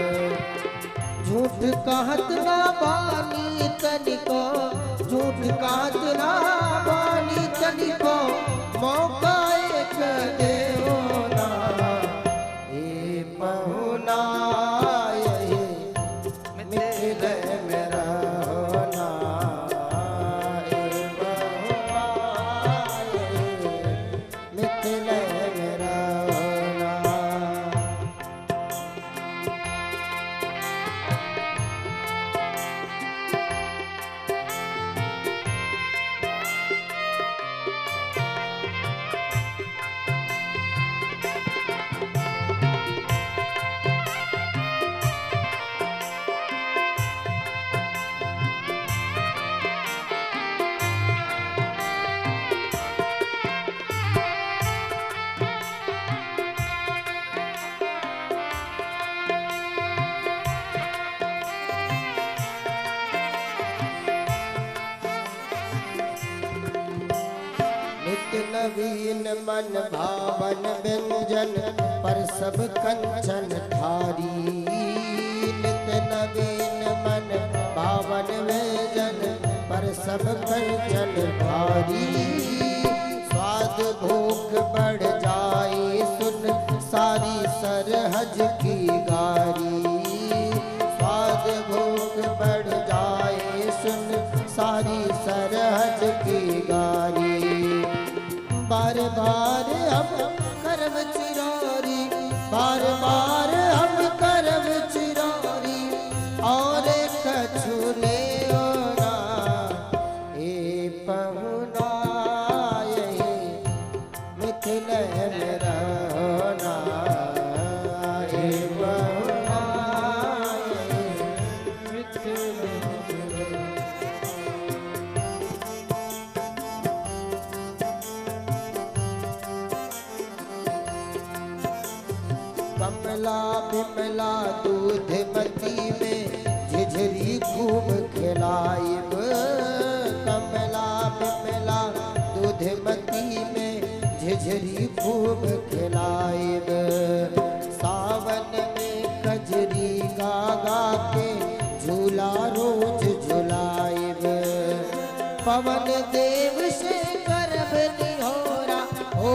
झूठ कहत ना बानी तनिको, झूठ कहत ना बानी तनिको, मौका एक देओ ना। ए पहुना यही मिथिल में रहोना। ए पहुना यही मिथिल में रहोना। नित्य नवीन मन भावन व्यंजन पर सब कंचन धारी। नित्य नवीन मन भावन व्यंजन पर सब कंचन धारी। स्वाद भूख बढ़ जाए सुन सारी सरहज की गारी। स्वाद भूख बढ़ जाए सुन सारी सरहज की गारी। बार बार हम करम चिरारी, बार बार हम करम चिरारी, और कछु ले ओना। ए पहुना यही मिथिल में रहोना। ए पहुना यही मिथिल में रहोना। कमला बिमला दूध मती में झिझरी खूब खिलाइब। कमला बिमला दूध मती में झिझरी खूब खिलाइब। सावन में कजरी गा गा के झूला रोज झुलाइब। पवन देव से करब निहोरा हो।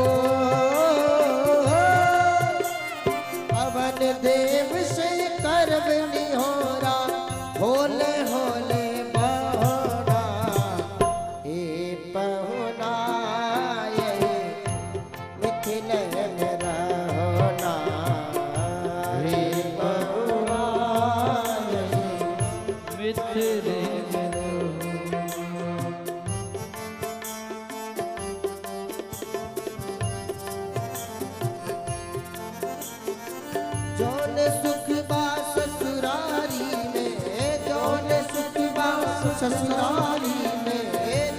पवन देव से करब निहोरा, होले होले बहोरा। ए पहुना यही मिथिल में रहोना। ए पहुना यही मिथिल में रहो। जौन सुख बा ससुरारी में, जौन सुख बा ससुरारी में,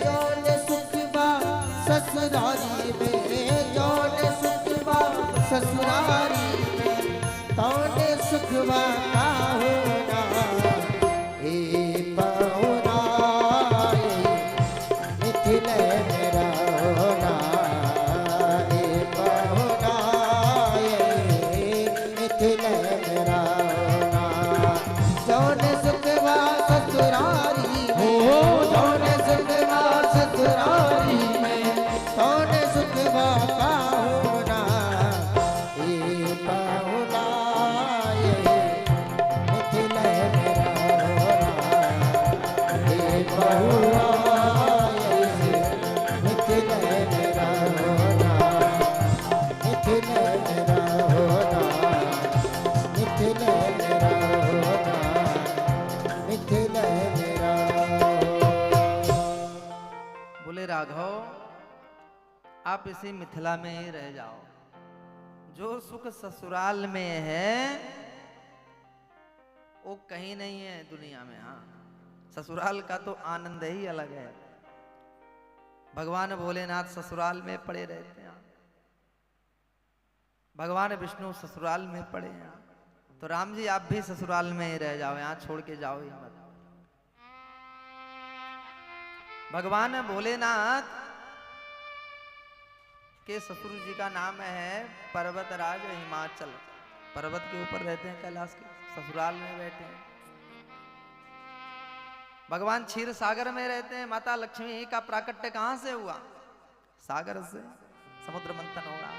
जौन सुख बा ससुरारी में, जौन सुख बा ससुरारी में, तौन सुख बा का होना। ए पहुना यही मिथिल में रहोना। ए पहुना यही मिथिल में रहोना। जौन सुख बा ससुरारी में, जौन सुख बा ससुरारी में, तौन सुख बा का होना। ए पहुना यही आप इसी मिथिला में ही रह जाओ। जो सुख ससुराल में है वो कहीं नहीं है दुनिया में। हाँ, ससुराल का तो आनंद ही अलग है। भगवान भोलेनाथ ससुराल में पड़े रहते हैं, भगवान विष्णु ससुराल में पड़े हैं। तो राम जी आप भी ससुराल में ही रह जाओ, यहाँ छोड़ के जाओ ही मत। भगवान भोलेनाथ के ससुर जी का नाम है पर्वतराज हिमाचल। पर्वत के ऊपर रहते हैं, कैलाश के ससुराल में बैठे हैं। भगवान क्षीर सागर में रहते हैं। माता लक्ष्मी का प्राकट्य कहां से हुआ? सागर से। समुद्र मंथन हो रहा,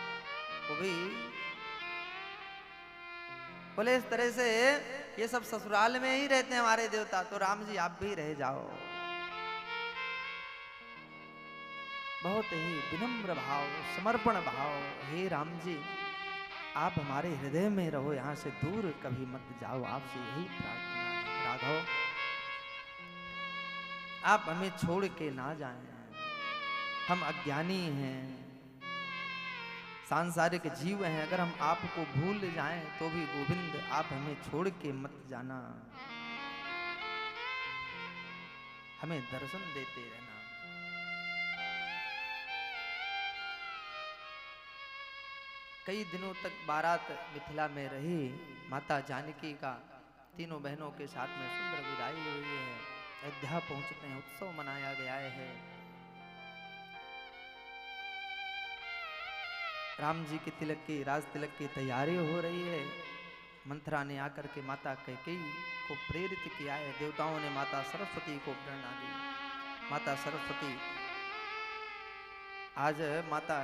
वो भी बोले इस तरह से ये सब ससुराल में ही रहते हैं हमारे देवता। तो राम जी आप भी रह जाओ। बहुत ही विनम्र भाव, समर्पण भाव। हे राम जी आप हमारे हृदय में रहो, यहाँ से दूर कभी मत जाओ, आपसे यही प्रार्थना है। राघव आप हमें छोड़ के ना जाएं, हम अज्ञानी हैं, सांसारिक जीव हैं। अगर हम आपको भूल जाएं तो भी गोविंद आप हमें छोड़ के मत जाना, हमें दर्शन देते रहना। कई दिनों तक बारात मिथिला में रही। माता जानकी का तीनों बहनों के साथ में सुंदर विदाई हुई है। अयोध्या पहुंचते हैं, उत्सव मनाया गया है। राम जी के तिलक की, राज तिलक की तैयारी हो रही है। मंथरा ने आकर के माता कैकेयी को प्रेरित किया है। देवताओं ने माता सरस्वती को प्रेरणा दी। माता सरस्वती आज माता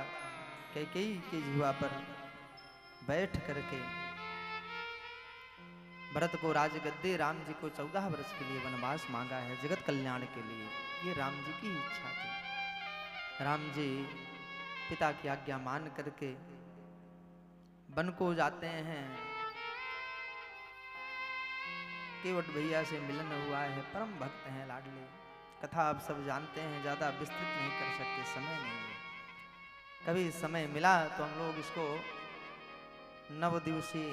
कैकेयी की जिह्वा पर बैठ करके भरत को राजगद्दी, राम जी को 14 वर्ष के लिए वनवास मांगा है, जगत कल्याण के लिए। ये राम जी की इच्छा थी। राम जी पिता की आज्ञा मान करके वन को जाते हैं। केवट भैया से मिलन हुआ है, परम भक्त हैं, लाडले। कथा आप सब जानते हैं, ज्यादा विस्तृत नहीं कर सकते, समय नहीं है। कभी समय मिला तो हम लोग इसको 9 दिवसीय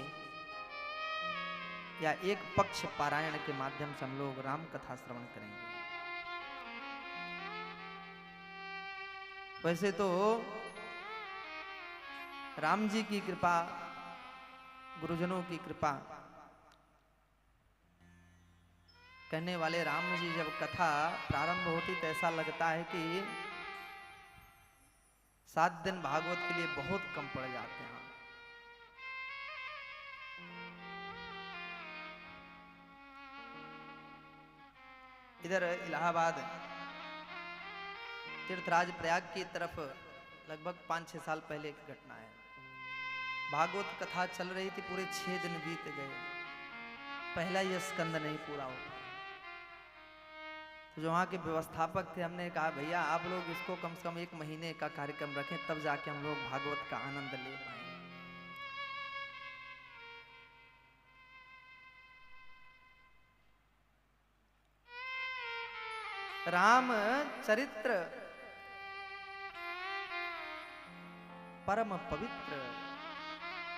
या एक पक्ष पारायण के माध्यम से हम लोग राम कथा श्रवण करेंगे। वैसे तो राम जी की कृपा, गुरुजनों की कृपा, कहने वाले राम जी जब कथा प्रारंभ होती तो ऐसा लगता है कि 7 दिन भागवत के लिए बहुत कम पड़ जाते हैं। इधर इलाहाबाद तीर्थराज प्रयाग की तरफ लगभग 5-6 साल पहले की घटना है। भागवत कथा चल रही थी, पूरे 6 दिन बीत गए, पहला यह स्कंद नहीं पूरा हो। तो जो वहाँ के व्यवस्थापक थे, हमने कहा भैया आप लोग इसको कम से कम 1 महीने का कार्यक्रम रखें, तब जाके हम लोग भागवत का आनंद ले पाएंगे। राम चरित्र परम पवित्र,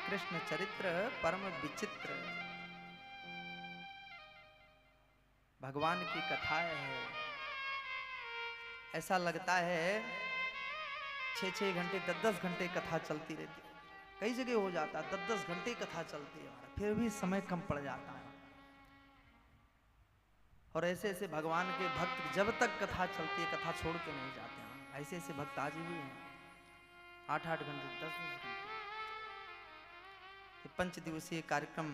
कृष्ण चरित्र परम विचित्र। भगवान की कथाएं है, ऐसा लगता है 6-6 घंटे 10-10 घंटे कथा चलती रहती है। कई जगह हो जाता है 10-10 घंटे कथा चलती है, फिर भी समय कम पड़ जाता है। और ऐसे ऐसे भगवान के भक्त जब तक कथा चलती है कथा छोड़ के नहीं जाते हैं। ऐसे ऐसे भक्त आज भी हैं, 8-8 घंटे 10-10 घंटे। 5 दिवसीय कार्यक्रम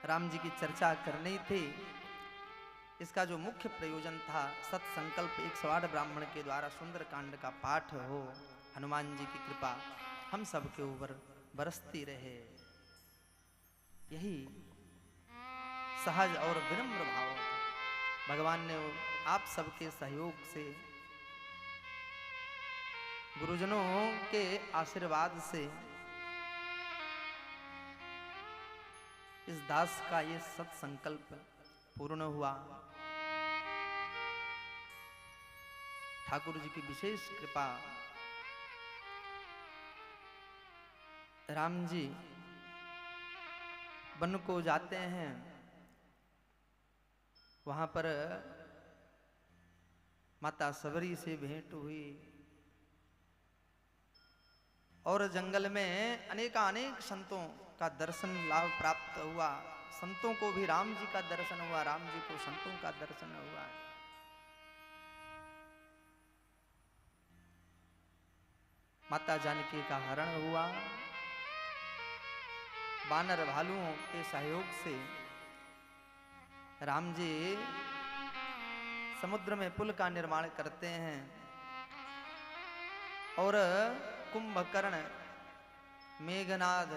राम जी की चर्चा करनी थी। इसका जो मुख्य प्रयोजन था, सत्संकल्प 108 ब्राह्मण के द्वारा सुंदर कांड का पाठ हो, हनुमान जी की कृपा हम सब के ऊपर बरसती रहे। यही सहज और विनम्र भाव भगवान ने आप सबके सहयोग से, गुरुजनों के आशीर्वाद से इस दास का ये सत्संकल्प पूर्ण हुआ। ठाकुर जी की विशेष कृपा। राम जी वन को जाते हैं, वहां पर माता सबरी से भेंट हुई और जंगल में अनेक संतों का दर्शन लाभ प्राप्त हुआ। संतों को भी राम जी का दर्शन हुआ, राम जी को संतों का दर्शन हुआ। माता जानकी का हरण हुआ। वानर भालुओं के सहयोग से राम जी समुद्र में पुल का निर्माण करते हैं और कुंभकर्ण, मेघनाद,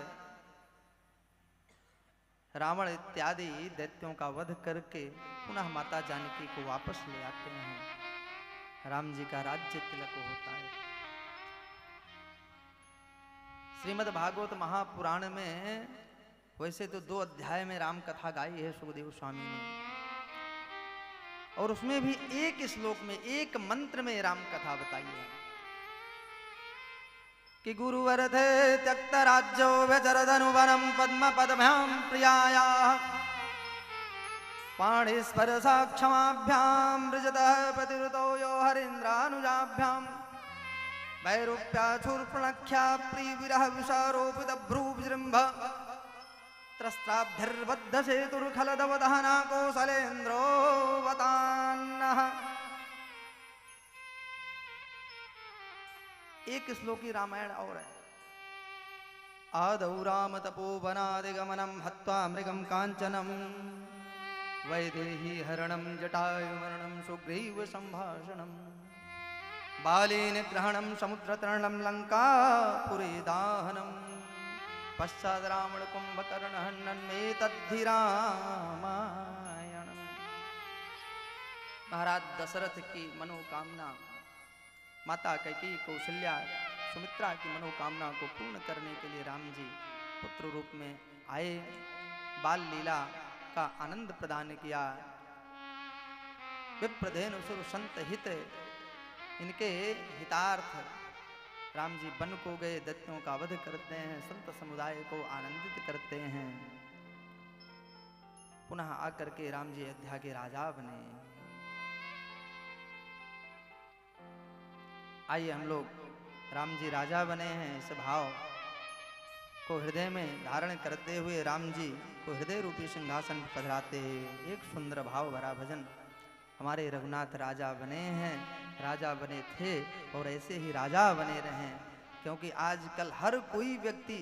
रावण इत्यादि दैत्यों का वध करके पुनः माता जानकी को वापस ले आते हैं। राम जी का राज्य तिलक होता है। श्रीमद् भागवत महापुराण में वैसे तो 2 अध्याय में राम कथा गाई है सुखदेव स्वामी ने, और उसमें भी एक श्लोक में, एक मंत्र में राम कथा बताई है कि गुरुवर थे त्यक्त राज्यो व्यचरदनुवनम पद्म पद्भ्याम प्रियाया पाणिस्पर साक्षमाभ्याम ब्रजतः प्रतिरुतो यो हरीन्द्रानुजाभ्याम वैरूप्याचूर्पणख्या प्रियविरह विषारोपित भ्रूविजृंभ त्रस्त्राब्धिर्बद्ध सेतुर्खलदवदहना कौसलेन्द्रो वतान्नः। एक श्लोकी रामायण और है। आदौ राम तपोवनादिगमनं हत्वा मृगं कांचनं वैदेही हरणं जटायुमरणं सुग्रीव संभाषणं बाली निग्रहणं समुद्रतरणं लंकापुरी दाहनं पश्चात् रावण कुंभकर्ण हननमेतद्धि रामायणं। महाराज दशरथ की मनोकामना, माता कैकेयी, कौशल्या, सुमित्रा की मनोकामना को पूर्ण करने के लिए राम जी पुत्र रूप में आए, बाल लीला का आनंद प्रदान किया। विप्रधेनु सुर संत हित, इनके हितार्थ राम जी वन को गए, दैत्यों का वध करते हैं, संत समुदाय को आनंदित करते हैं। पुनः आकर के राम जी अयोध्या के राजा बने। आइए हम लोग राम जी राजा बने हैं, इस भाव को हृदय में धारण करते हुए राम जी को हृदय रूपी सिंहासन पर पधराते हैं। एक सुंदर भाव भरा भजन। हमारे रघुनाथ राजा बने हैं, राजा बने थे और ऐसे ही राजा बने रहें, क्योंकि आजकल हर कोई व्यक्ति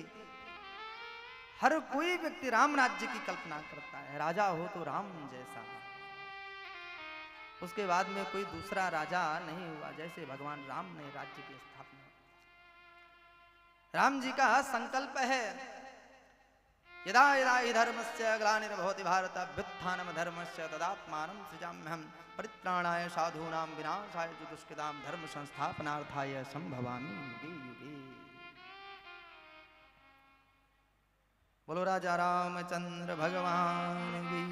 राम राज्य की कल्पना करता है। राजा हो तो राम जैसा, उसके बाद में कोई दूसरा राजा नहीं हुआ, जैसे भगवान राम ने राज्य की स्थापना। राम जी का संकल्प है, यदा यदा हि धर्मस्य ग्लानिर्भवति भारत अभ्युत्थानं धर्मस्य तदात्मानं सृजाम्यहं परित्राणाय साधूनां विनाशाय च दुष्कृतां धर्म संस्थापनार्थाय संभवामि युगे युगे। बोलो राजा रामचंद्र भगवान की,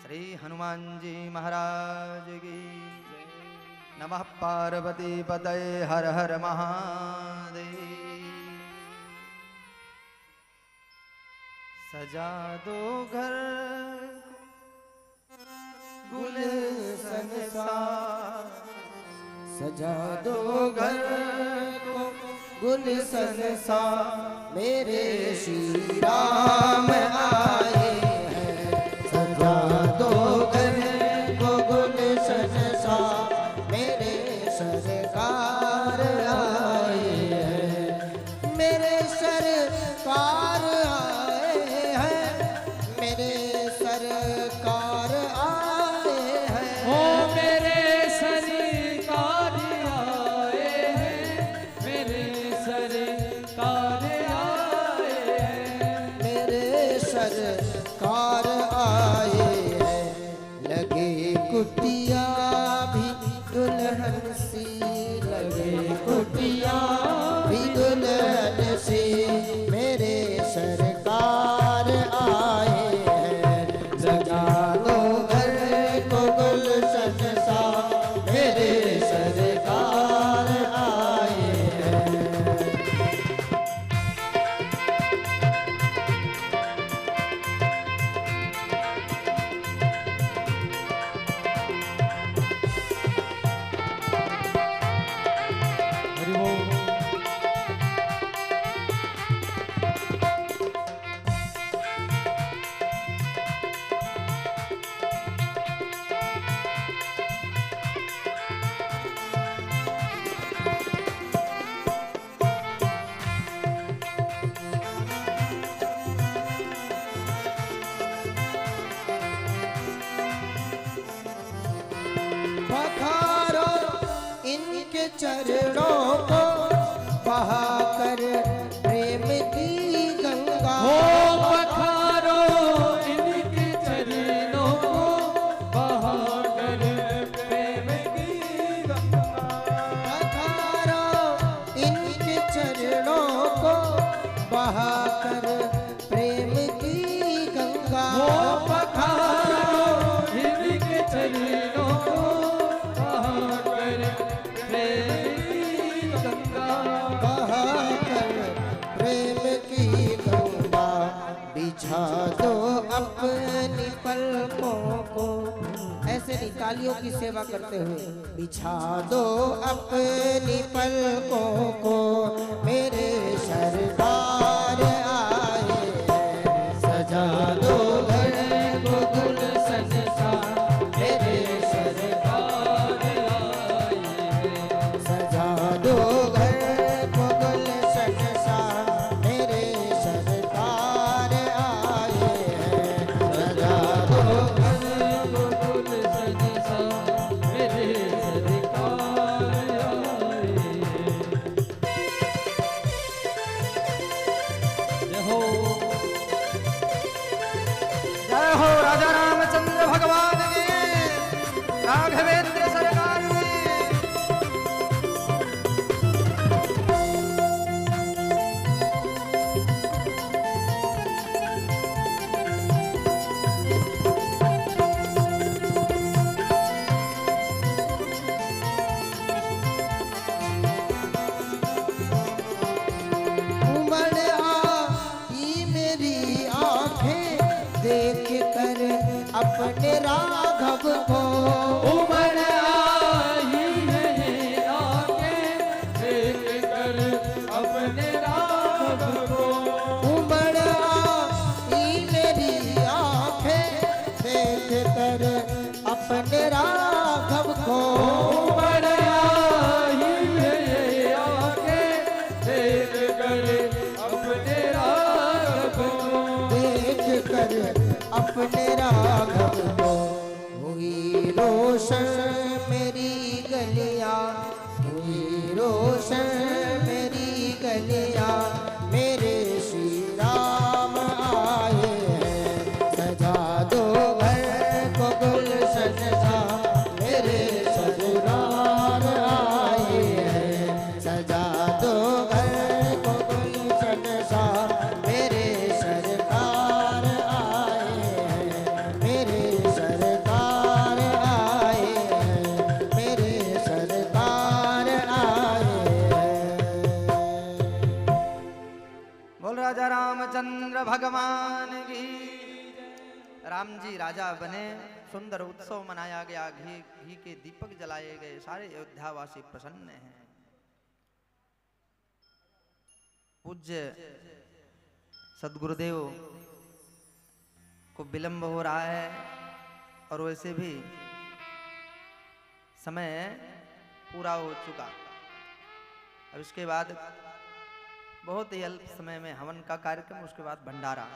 श्री हनुमान जी महाराज की। नमः पार्वती पतये हर हर महादेव। सजा दो घर गुलशन सा, सजा दो घर को गुलशन सा, मेरे श्री राम आए हैं। सजा दो घर को गुलशन सा, मेरे सरकार आए हैं। मेरे सरकार आए हैं, मेरे सरकार आए हैं। ओ मेरे सरकार आए हैं, मेरे सरकार आए हैं। मेरे सरकार आए हैं। लगे कुटिया भी दुल्हन सी, लगे कुटिया भी दुल्हन सी, मेरे सरकार आए हैं। सजा दो घर को गुलशन सा, मेरे चरणों को बहाकर प्रेम की गंगा। हो पखारो इनके चरणों को बहाकर प्रेम की गंगा। पखारो इनके चरणों को बहाकर प्रेम की गंगा। हो पखारो इनके चरणों को बहाकर प्रेम की गंगा। बहाकर प्रेम की गंगा। बिछा दो अपनी पलकों को, ऐसे नहीं तालियों की सेवा करते हुए, बिछा दो अपनी पलकों को, मेरे सरदार आए हैं। सजा दो घर को गुलशन सा, मेरे सरदार आए हैं। सजा दो घर को गुलशन सा, मेरे सरदार आए हैं। सजा दो घर को गुलशन सा मेरे सरकार आए। जय हो जय हो राजा रामचंद्र भगवान की, राघवेंद्र सरकार की। उमड़ आई मेरी आंखें देख कर अपने राघव को। उमड़ आई है ये आंखें देख कर अपने राघव को। उमड़ आई मेरी आंखें देख कर अपने राघव को। उमड़ आई है ये आंखें देख कर अपने राघव को। देख कर अपने राघव को। हुई रोशन मेरी गलियां, हुई रोशन मेरी गलियां, मेरे श्री राम आए हैं। सजा दो घर को गुलशन सा, मेरे सरदार आए हैं। सजा दो घर को गुलशन सा, मेरे सरकार आए हैं। मेरे सरकार आए हैं। मेरे सरकार आए हैं। बोल राजा रामचंद्र भगवान की। राम जी राजा बने, सुंदर उत्सव मनाया गया, घी के दीपक जलाए गए, सारे अयोध्यावासी प्रसन्न हैं। पूज्य सदगुरुदेव को विलंब हो रहा है और वैसे भी समय पूरा हो चुका। अब इसके बाद बहुत ही अल्प समय में हवन का कार्यक्रम, उसके बाद भंडारा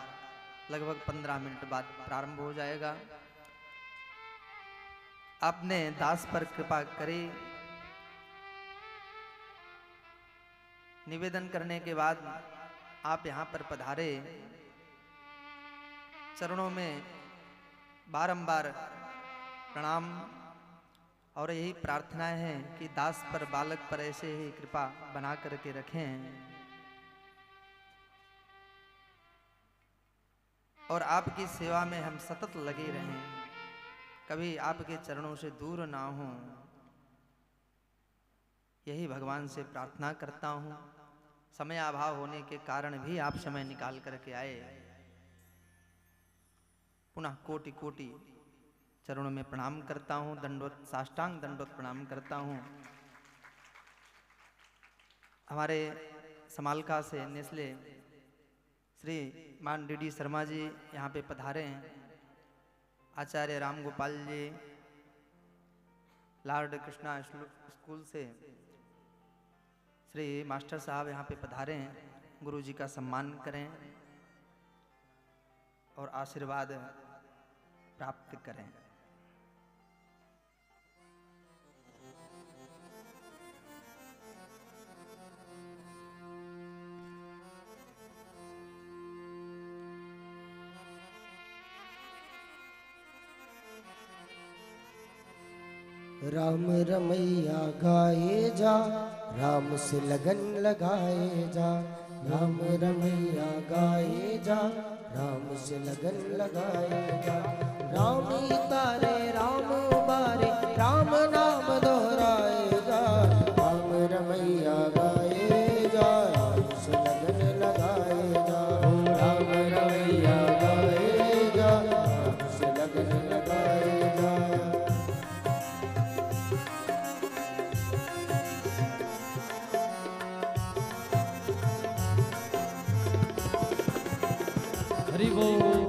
लगभग 15 मिनट बाद प्रारंभ हो जाएगा। आपने दास पर कृपा करी। निवेदन करने के बाद आप यहाँ पर पधारे, चरणों में बारंबार प्रणाम और यही प्रार्थना है कि दास पर बालक पर ऐसे ही कृपा बना करके रखें और आपकी सेवा में हम सतत लगे रहें, कभी आपके चरणों से दूर ना हों। यही भगवान से प्रार्थना करता हूँ। समय अभाव होने के कारण भी आप समय निकाल करके आए। पुनः कोटि कोटि चरणों में प्रणाम करता हूँ, दंडवत साष्टांग दंडवत प्रणाम करता हूँ। हमारे समालका से नेस्ले श्री मान डी शर्मा जी यहाँ पे पधारे हैं। आचार्य राम गोपाल जी लॉर्ड कृष्णा स्कूल से श्री मास्टर साहब यहाँ पे पधारे हैं। गुरु जी का सम्मान करें और आशीर्वाद प्राप्त करें। राम रमैया गाए जा, राम से लगन लगाए जा। राम रमैया गाए जा, राम से लगन लगाए जा। राम ही तारे राम बारे, राम नाम दोहराए जा। राम रमैया गाए जा, राम से लगन लगाए जा। राम रमैया गाए जा, राम से लगन लगाए जा। हरि बोल।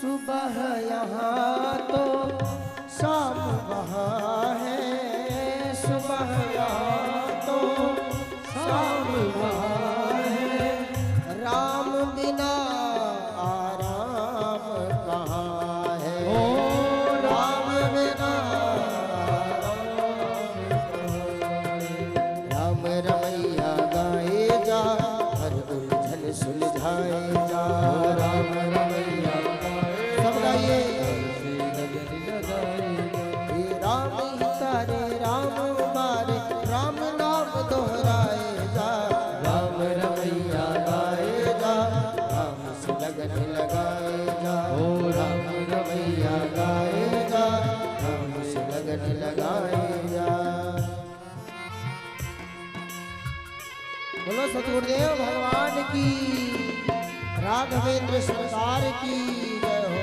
सुबह यहाँ तो शाम वहाँ है, सुबह यहाँ तो शाम वहाँ है। राम बिना आराम कहाँ है, ओ राम बिना राम रमैया गाए जा, हर उलझन सुलझाए जा। राम रमैया सब गाइए। राम ही तारे राम मारे, राम नाम दोहराए जा। राम रमैया गाए जा, राम से लगन लगाए जा। ओ राम रमैया गाए जा, राम से लगन लगाए जा। बोलो सतगुरुदेव भगवान की, राघवेंद्र सरकार की जय हो।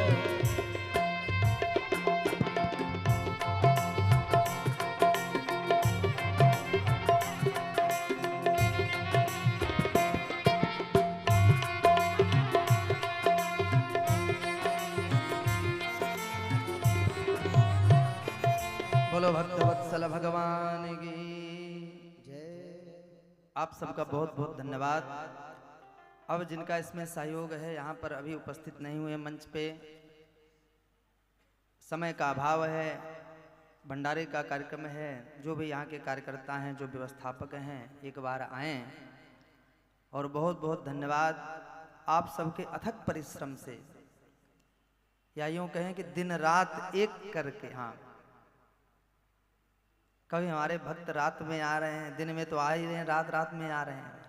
बोलो भक्तवत्सल भगवान की जय। आप सबका बहुत बहुत धन्यवाद। अब जिनका इसमें सहयोग है यहाँ पर अभी उपस्थित नहीं हुए मंच पे, समय का अभाव है, भंडारे का कार्यक्रम है। जो भी यहाँ के कार्यकर्ता हैं, जो व्यवस्थापक हैं, एक बार आएँ। और बहुत बहुत धन्यवाद आप सबके अथक परिश्रम से, या यूँ कहें कि दिन रात एक करके। हाँ, कभी हमारे भक्त रात में आ रहे हैं, दिन में तो आ ही रहे हैं, रात रात में आ रहे हैं।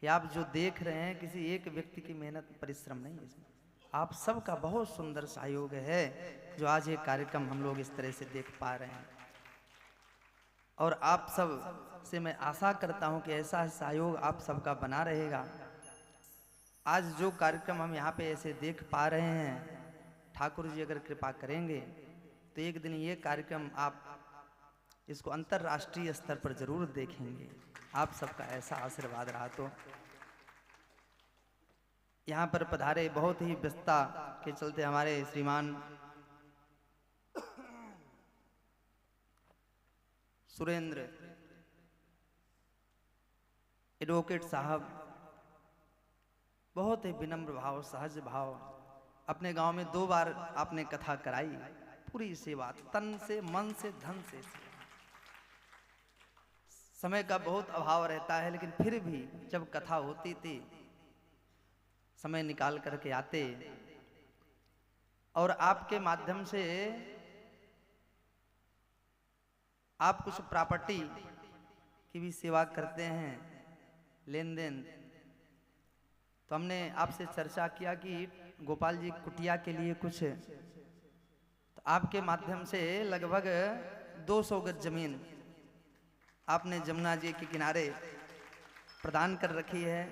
ये आप जो देख रहे हैं किसी एक व्यक्ति की मेहनत परिश्रम नहीं है, इसमें आप सबका बहुत सुंदर सहयोग है, जो आज ये कार्यक्रम हम लोग इस तरह से देख पा रहे हैं। और आप सब से मैं आशा करता हूं कि ऐसा सहयोग आप सबका बना रहेगा। आज जो कार्यक्रम हम यहाँ पे ऐसे देख पा रहे हैं, ठाकुर जी अगर कृपा करेंगे तो एक दिन ये कार्यक्रम आप इसको अंतर्राष्ट्रीय स्तर पर जरूर देखेंगे। आप सबका ऐसा आशीर्वाद रहा तो। यहाँ पर पधारे बहुत ही व्यस्तता के चलते हमारे श्रीमान सुरेंद्र एडवोकेट साहब, बहुत ही विनम्र भाव, सहज भाव, अपने गांव में 2 बार आपने कथा कराई, पूरी सेवा, तन से, मन से, धन से। समय का बहुत अभाव रहता है, लेकिन फिर भी जब कथा होती थी समय निकाल करके आते, और आपके माध्यम से आप कुछ प्रॉपर्टी की भी सेवा करते हैं, लेन देन। तो हमने आपसे चर्चा किया कि गोपाल जी कुटिया के लिए कुछ, तो आपके माध्यम से लगभग 200 गज जमीन आपने जमुना जी के किनारे प्रदान कर रखी है।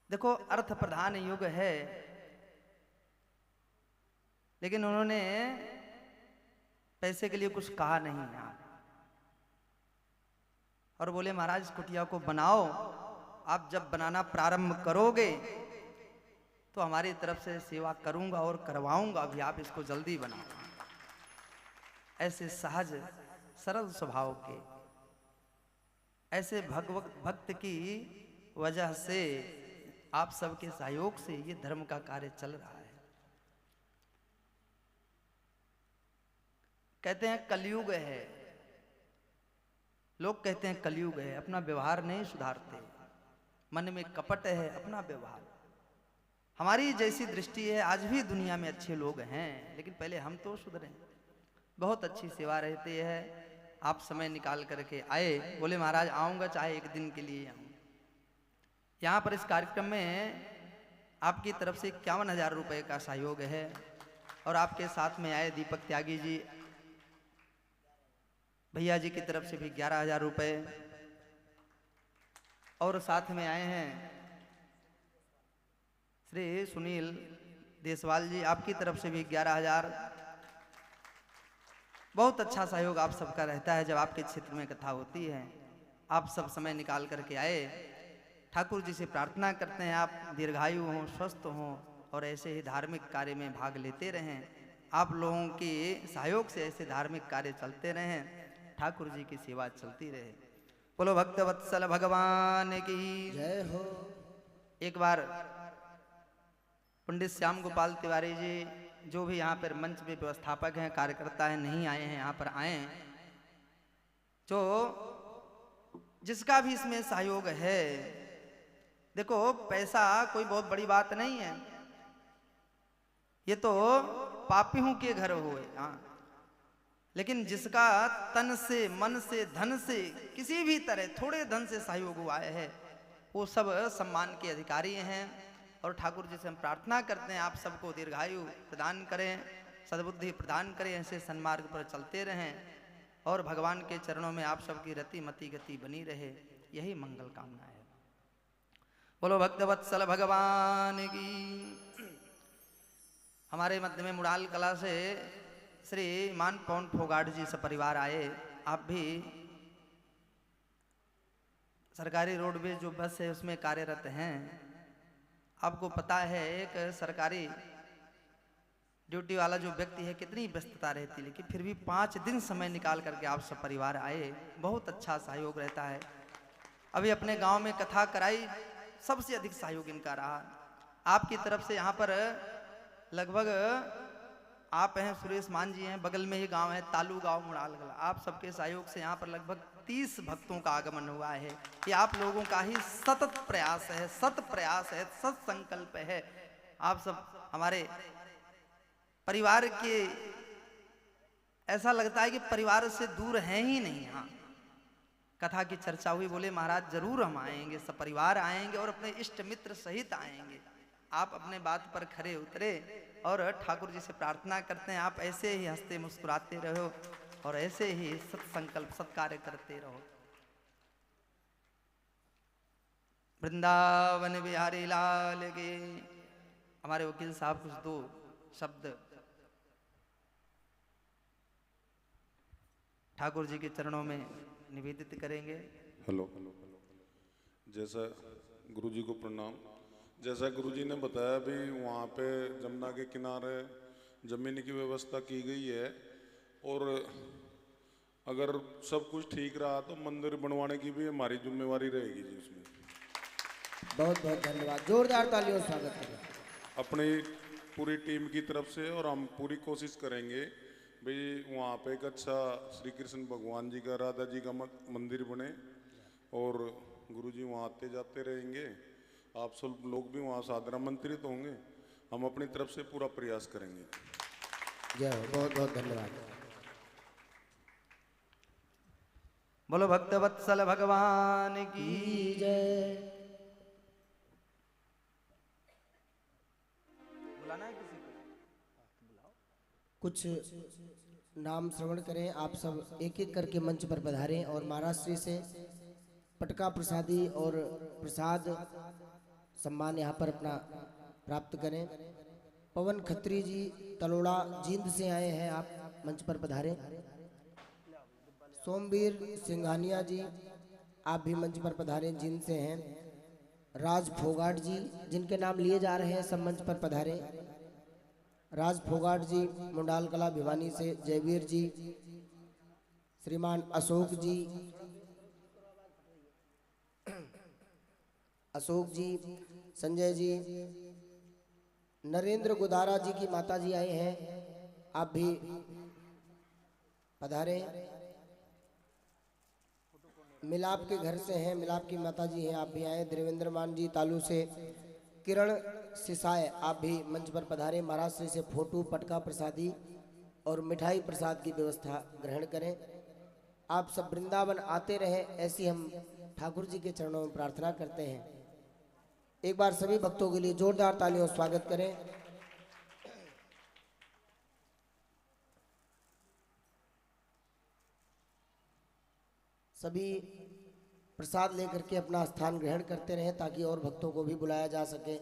देखो, अर्थ प्रधान युग है, लेकिन उन्होंने पैसे के लिए कुछ कहा नहीं यहाँ, और बोले महाराज कुटिया को बनाओ, आप जब बनाना प्रारंभ करोगे तो हमारी तरफ से सेवा करूंगा और करवाऊंगा भी, आप इसको जल्दी बनाओ। ऐसे सहज सरल स्वभाव के, ऐसे भक्त की वजह से, आप सबके सहयोग से ये धर्म का कार्य चल रहा है। कहते हैं कलयुग है, लोग कहते हैं कलयुग है, अपना व्यवहार नहीं सुधारते, मन में कपट है, अपना व्यवहार। हमारी जैसी दृष्टि है, आज भी दुनिया में अच्छे लोग हैं, लेकिन पहले हम तो सुधरें। बहुत अच्छी सेवा रहती है, आप समय निकाल करके आए, बोले महाराज आऊँगा, चाहे एक दिन के लिए आऊँ। यहाँ पर इस कार्यक्रम में आपकी तरफ से 51,000 रुपये का सहयोग है, और आपके साथ में आए दीपक त्यागी जी भैया जी की तरफ से भी 11,000 रुपये, और साथ में आए हैं श्री सुनील देसवाल जी, आपकी तरफ से भी 11,000। बहुत अच्छा सहयोग आप सबका रहता है जब आपके क्षेत्र में कथा होती है। आप सब समय निकाल करके आए, ठाकुर जी से प्रार्थना करते हैं आप दीर्घायु हों, स्वस्थ हों, और ऐसे ही धार्मिक कार्य में भाग लेते रहें। आप लोगों के सहयोग से ऐसे धार्मिक कार्य चलते रहें, ठाकुर जी की सेवा चलती रहे। बोलो भक्तवत्सल भगवान की जय हो। एक बार पंडित श्याम गोपाल तिवारी जी, जो भी यहाँ पर मंच पे व्यवस्थापक हैं, कार्यकर्ता हैं, नहीं आए हैं, यहाँ पर आए, जो जिसका भी इसमें सहयोग है। देखो पैसा कोई बहुत बड़ी बात नहीं है, ये तो पापियों के घर हुए, हाँ, लेकिन जिसका तन से, मन से, धन से, किसी भी तरह थोड़े धन से सहयोग हुआ है, वो सब सम्मान के अधिकारी हैं। और ठाकुर जी से हम प्रार्थना करते हैं आप सबको दीर्घायु प्रदान करें, सद्बुद्धि प्रदान करें, ऐसे सन्मार्ग पर चलते रहें, और भगवान के चरणों में आप सबकी रति मति गति बनी रहे, यही मंगल कामना है। बोलो भक्तवत्सल भगवान की। हमारे मध्य में मुड़ाल कला से श्री मान पवन फोगाट जी सपरिवार आए। आप भी सरकारी रोडवेज जो बस है उसमें कार्यरत हैं। आपको पता है एक सरकारी ड्यूटी वाला जो व्यक्ति है कितनी व्यस्तता रहती है, लेकिन फिर भी 5 दिन समय निकाल करके आप सब परिवार आए, बहुत अच्छा सहयोग रहता है। अभी अपने गांव में कथा कराई, सबसे अधिक सहयोग इनका रहा। आपकी तरफ से यहाँ पर लगभग आप हैं, सुरेश मान जी हैं, बगल में ही गांव है तालू गांव मुड़ाल कला, आप सबके सहयोग से यहाँ पर लगभग 30 भक्तों का आगमन हुआ है। ये आप लोगों का ही सतत प्रयास है, सत प्रयास है, सत संकल्प है। आप सब हमारे परिवार के, ऐसा लगता है कि परिवार से दूर हैं ही नहीं। हाँ, कथा की चर्चा हुई, बोले महाराज जरूर हम आएंगे, सब परिवार आएंगे और अपने इष्ट मित्र सहित आएंगे। आप अपने बात पर खरे उतरे और ठाकुर जी से प्रार्थना करते हैं आप ऐसे ही हंसते मुस्कुराते रहो और ऐसे ही सत्संकल्प सत्कार्य करते रहो। वृंदावन बिहारी लाल के। हमारे वकील साहब कुछ 2 शब्द ठाकुर जी के चरणों में निवेदित करेंगे। हेलो, जैसा गुरुजी को प्रणाम। जैसा गुरुजी ने बताया भी वहाँ पे जमुना के किनारे जमीन की व्यवस्था की गई है, और अगर सब कुछ ठीक रहा तो मंदिर बनवाने की भी हमारी जिम्मेवारी रहेगी जी उसमें। बहुत बहुत धन्यवाद, जोरदार तालियों से स्वागत करें अपनी पूरी टीम की तरफ से। और हम पूरी कोशिश करेंगे भाई वहाँ पे एक अच्छा श्री कृष्ण भगवान जी का, राधा जी का मंदिर बने, और गुरुजी वहाँ आते जाते रहेंगे। आप सब लोग भी वहाँ सादर आमंत्रित होंगे। हम अपनी तरफ से पूरा प्रयास करेंगे। जय हो, बहुत बहुत धन्यवाद। बोलो भक्तवत्सल भगवान की जय। बुलाना है किसी को? कुछ नाम श्रवण करें, आप सब एक एक करके मंच पर पधारें और महाराज श्री से पटका प्रसादी और प्रसाद सम्मान यहाँ पर अपना प्राप्त करें। पवन खत्री जी तलोड़ा जींद से आए हैं, आप मंच पर पधारें। सोमवीर सिंघानिया जी आप भी मंच पर पधारें, जींद से हैं। राज फोगाट जी जिनके नाम लिए जा रहे हैं सब मंच पर पधारें। राज फोगाट जी मुंडाल कला भिवानी से, जयवीर जी, श्रीमान अशोक जी, संजय जी, नरेंद्र गुदारा जी की माता जी आए हैं, आप भी पधारे। मिलाप के घर से हैं, मिलाप की माता जी हैं, आप भी आए। देवेंद्र मान जी तालू से। किरण सिसाए आप भी मंच पर पधारे। महाराष्ट्र से फोटो पटका प्रसादी और मिठाई प्रसाद की व्यवस्था ग्रहण करें। आप सब वृंदावन आते रहें, ऐसी हम ठाकुर जी के चरणों में प्रार्थना करते हैं। एक बार सभी भक्तों के लिए जोरदार तालियों से स्वागत करें। सभी प्रसाद लेकर के अपना स्थान ग्रहण करते रहें ताकि और भक्तों को भी बुलाया जा सके।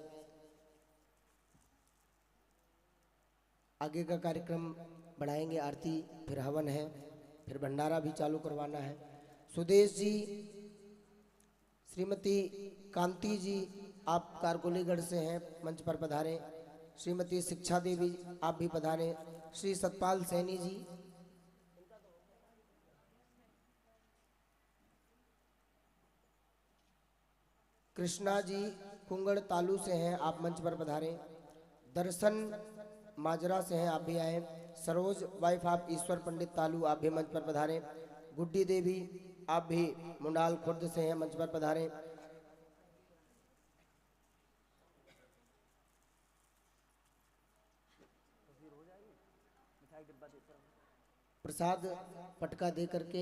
आगे का कार्यक्रम बढ़ाएंगे, आरती फिर हवन है, फिर भंडारा भी चालू करवाना है। सुदेश जी, श्रीमती कांति जी आप कारकोलीगढ़ से हैं, मंच पर पधारें। श्रीमती शिक्षा देवी आप भी पधारें। श्री सतपाल सैनी जी, कृष्णा जी कुंगड़ तालू से हैं, आप मंच पर पधारें। दर्शन माजरा से हैं, आप भी आए। सरोज वाइफ आप ईश्वर पंडित तालू आप भी मंच पर पधारें। गुड्डी देवी आप भी मुंडाल खुर्द से हैं, मंच पर पधारें। प्रसाद पटका दे करके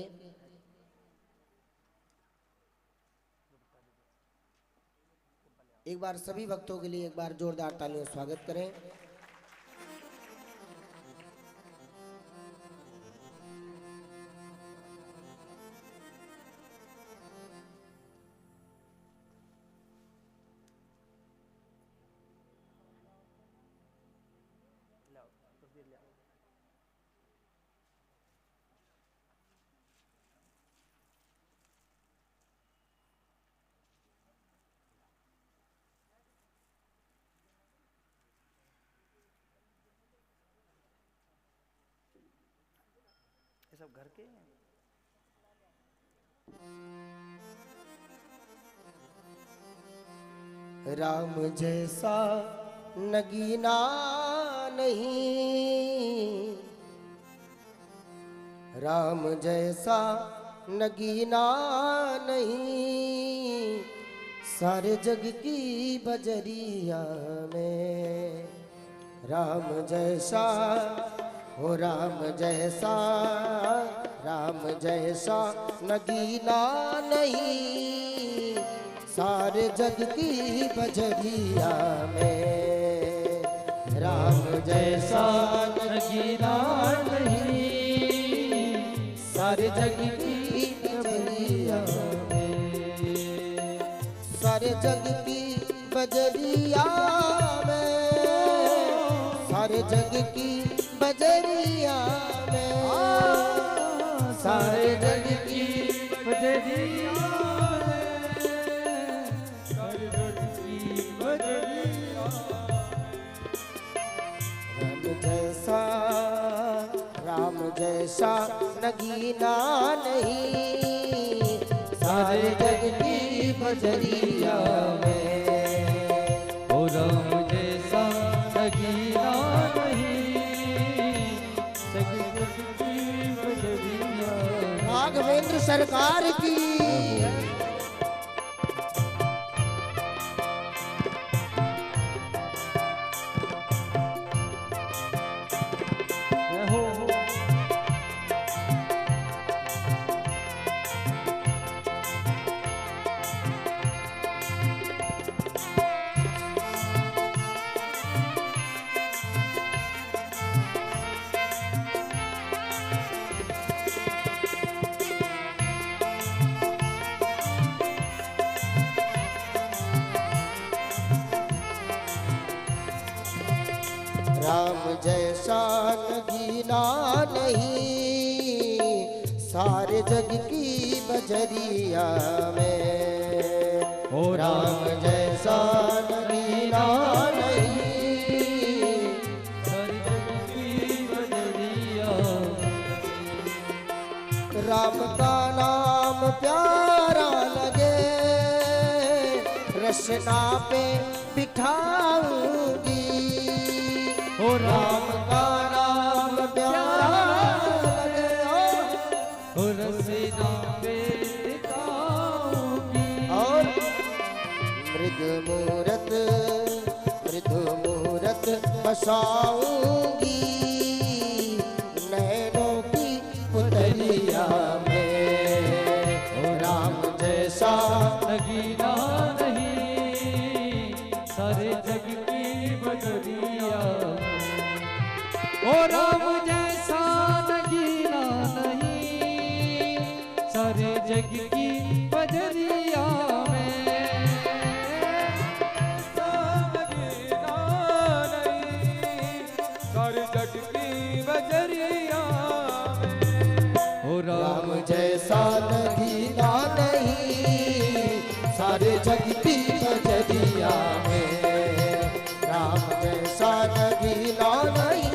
एक बार सभी भक्तों के लिए एक बार जोरदार तालियों से स्वागत करें। ये सब घर के हैं। राम जैसा नगीना नहीं, राम जैसा नगीना नहीं, सारे जग की बजरिया में। राम जैसा हो राम जैसा, राम जैसा नगीना नहीं, सारे जग की बजरिया में। राम जैसा नगीना नहीं, सारे जग की बजरिया में। सारे जग की बजरिया में, सारे जग की बजरिया में, सारे जग की बजरिया में, सारे जग की बजरिया। राम जैसा नगीना नहीं, सारे जग की बजरिया में। ओ राम जैसा नगीना राघवेंद्र सरकार की। राम जैसा नगीना नहीं, सारे जग की बजरिया में। ओ राम जैसा नगीना नहीं, सारे जग की बजरिया। राम का नाम प्यारा लगे, रसना पे बिठाऊंगी। ओ राम का नाम प्यारा लगे, बसाऊंगी नैनों की पुतलिया में। ओ राम जैसा नगीना नहीं सारे जग की बजरिया। ओ राम जैसा नगीना नहीं सारे जग की बजरिया में। राम जैसा नगीना नहीं सारे जग की बजरिया में। राम जैसा नगीना नहीं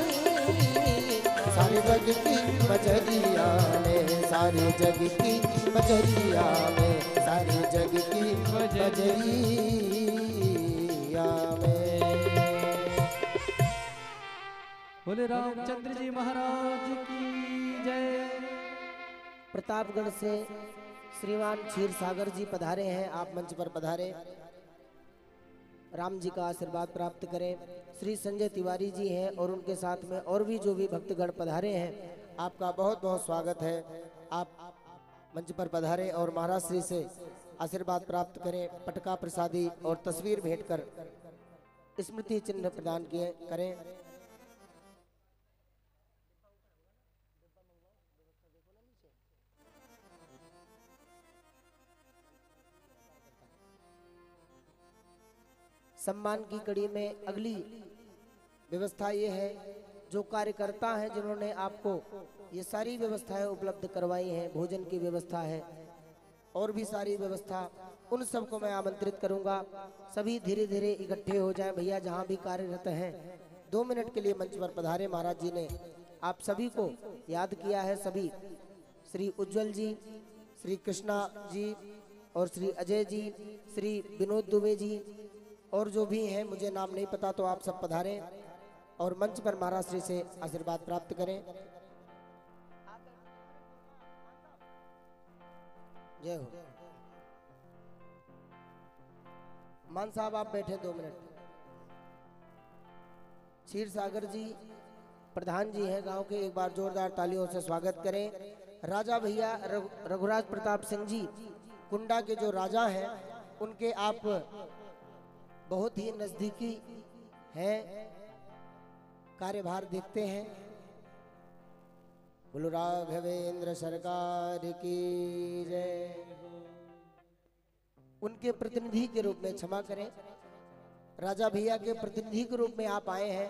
सारे जग की बजरिया में। सारे जग की बजरिया में। सारे जग की बजरिया में। बोले रामचंद्र जी महाराज की जय। प्रतापगढ़ से श्रीमान क्षीर सागर जी पधारे हैं, आप मंच पर पधारे, राम जी का आशीर्वाद प्राप्त करें। श्री संजय तिवारी जी हैं और उनके साथ में और भी जो भी भक्तगण पधारे हैं, आपका बहुत बहुत स्वागत है। आप मंच पर पधारे और महाराज श्री से आशीर्वाद प्राप्त करें। पटका प्रसादी और तस्वीर भेंट कर स्मृति चिन्ह प्रदान किए करें। सम्मान की कड़ी में अगली व्यवस्था ये है, जो कार्यकर्ता हैं जिन्होंने आपको ये सारी व्यवस्थाएं उपलब्ध करवाई हैं, भोजन की व्यवस्था है और भी सारी व्यवस्था, उन सबको मैं आमंत्रित करूंगा। सभी धीरे धीरे इकट्ठे हो जाएं। भैया जहां भी कार्यरत हैं 2 मिनट के लिए मंच पर पधारे। महाराज जी ने आप सभी को याद किया है। सभी श्री उज्जवल जी, श्री कृष्णा जी और श्री अजय जी, श्री विनोद दुबे जी और जो भी हैं, मुझे नाम नहीं पता, तो आप सब पधारें और मंच पर महाराज श्री से आशीर्वाद प्राप्त करें। जय हो। मान साहब आप बैठे 2 मिनट। क्षीर सागर जी प्रधान जी हैं गांव के, एक बार जोरदार तालियों से स्वागत करें। राजा भैया रघुराज प्रताप सिंह जी कुंडा के जो राजा हैं, उनके आप बहुत ही नजदीकी हैं, कार्यभार देखते हैं। बोलो राघवेंद्र सरकार की जय। उनके प्रतिनिधि के रूप में, क्षमा करें, राजा भैया के प्रतिनिधि के रूप में आप आए हैं।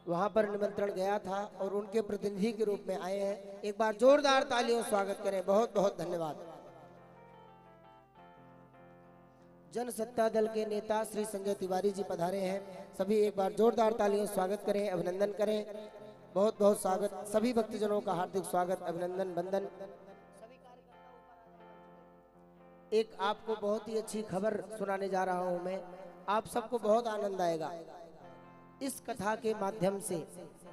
वहां पर निमंत्रण गया था और उनके प्रतिनिधि के रूप में आए हैं। एक बार जोरदार तालियों स्वागत करें। बहुत बहुत धन्यवाद। जनसत्ता दल के नेता श्री संजय तिवारी जी पधारे हैं। सभी एक बार जोरदार तालियों स्वागत करें, अभिनंदन करें। बहुत बहुत स्वागत, सभी भक्तजनों का हार्दिक स्वागत, अभिनंदन, वंदन। एक आपको बहुत ही अच्छी खबर सुनाने जा रहा हूं मैं, आप सबको बहुत आनंद आएगा इस कथा के माध्यम से।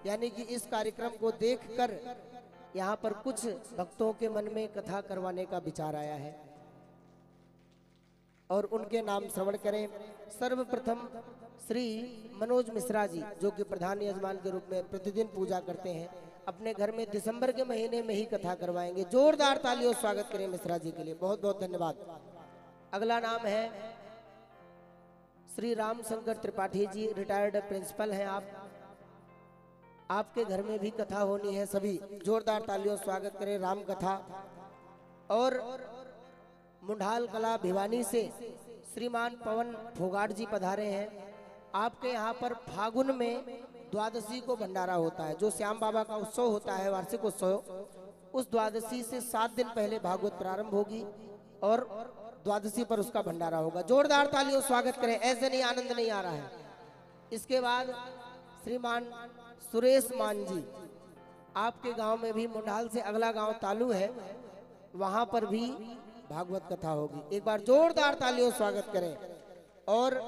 यानी कि इस कार्यक्रम को देखकर यहाँ पर कुछ भक्तों के मन में कथा करवाने का विचार आया है और उनके नाम श्रवण करें। सर्वप्रथम श्री मनोज मिश्रा जी, जो कि प्रधान यजमान के रूप में प्रतिदिन पूजा करते हैं, अपने घर में दिसंबर के महीने में ही कथा करवाएंगे। जोरदार तालियों स्वागत करें मिश्रा जी के लिए। बहुत बहुत धन्यवाद। अगला नाम है श्री राम शंकर त्रिपाठी जी, रिटायर्ड प्रिंसिपल हैं आप। आपके घर में भी कथा होनी है, सभी जोरदार तालियों स्वागत करें। राम कथा। और मुंडाल कला भिवानी से श्रीमान पवन फोगाट जी पधारे हैं। आपके यहाँ पर फागुन में द्वादशी को भंडारा होता है, जो श्याम बाबा का उत्सव होता है, वार्षिक उत्सव। उस द्वादशी से 7 दिन पहले भागवत प्रारंभ होगी और द्वादशी पर उसका भंडारा होगा। जोरदार तालियों स्वागत करें, ऐसे नहीं आनंद नहीं आ रहा है। इसके बाद श्रीमान सुरेश मान जी, आपके गांव में भी, मुंडाल से अगला गांव तालू है, वहां पर भी भागवत कथा होगी। एक बार जोरदार तालियों स्वागत करें। और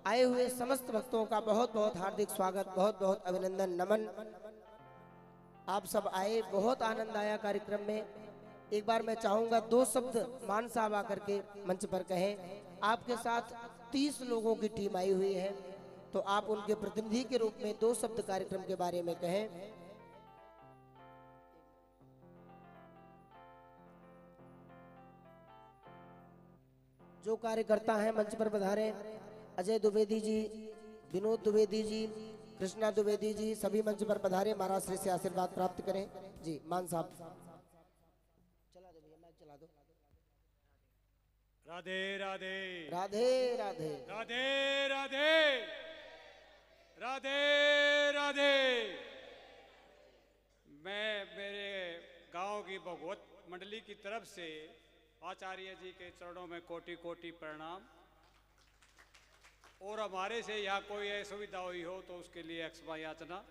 आए हुए समस्त भक्तों का बहुत बहुत हार्दिक स्वागत, बहुत बहुत अभिनंदन, नमन। आप सब आए, बहुत आनंद आया कार्यक्रम में। एक बार मैं चाहूंगा 2 शब्द मान साहब आकर के मंच पर कहें। आपके साथ 30 लोगों की टीम आई हुई है तो आप उनके प्रतिनिधि के रूप में 2 शब्द कार्यक्रम के बारे में कहें। जो कार्यकर्ता हैं मंच पर पधारे। अजय द्विवेदी जी, विनोद द्विवेदी जी, कृष्णा द्विवेदी जी, सभी मंच पर पधारे, महाराज श्री से आशीर्वाद प्राप्त करें। जी मान साहब चला दो भैया, माइक चला दो। राधे राधे राधे राधे राधे राधे राधे राधे। मैं मेरे गांव की भगवत मंडली की तरफ से आचार्य जी के चरणों में कोटि कोटि प्रणाम। और हमारे से यहाँ कोई असुविधा हुई हो तो उसके लिए क्षमा याचना।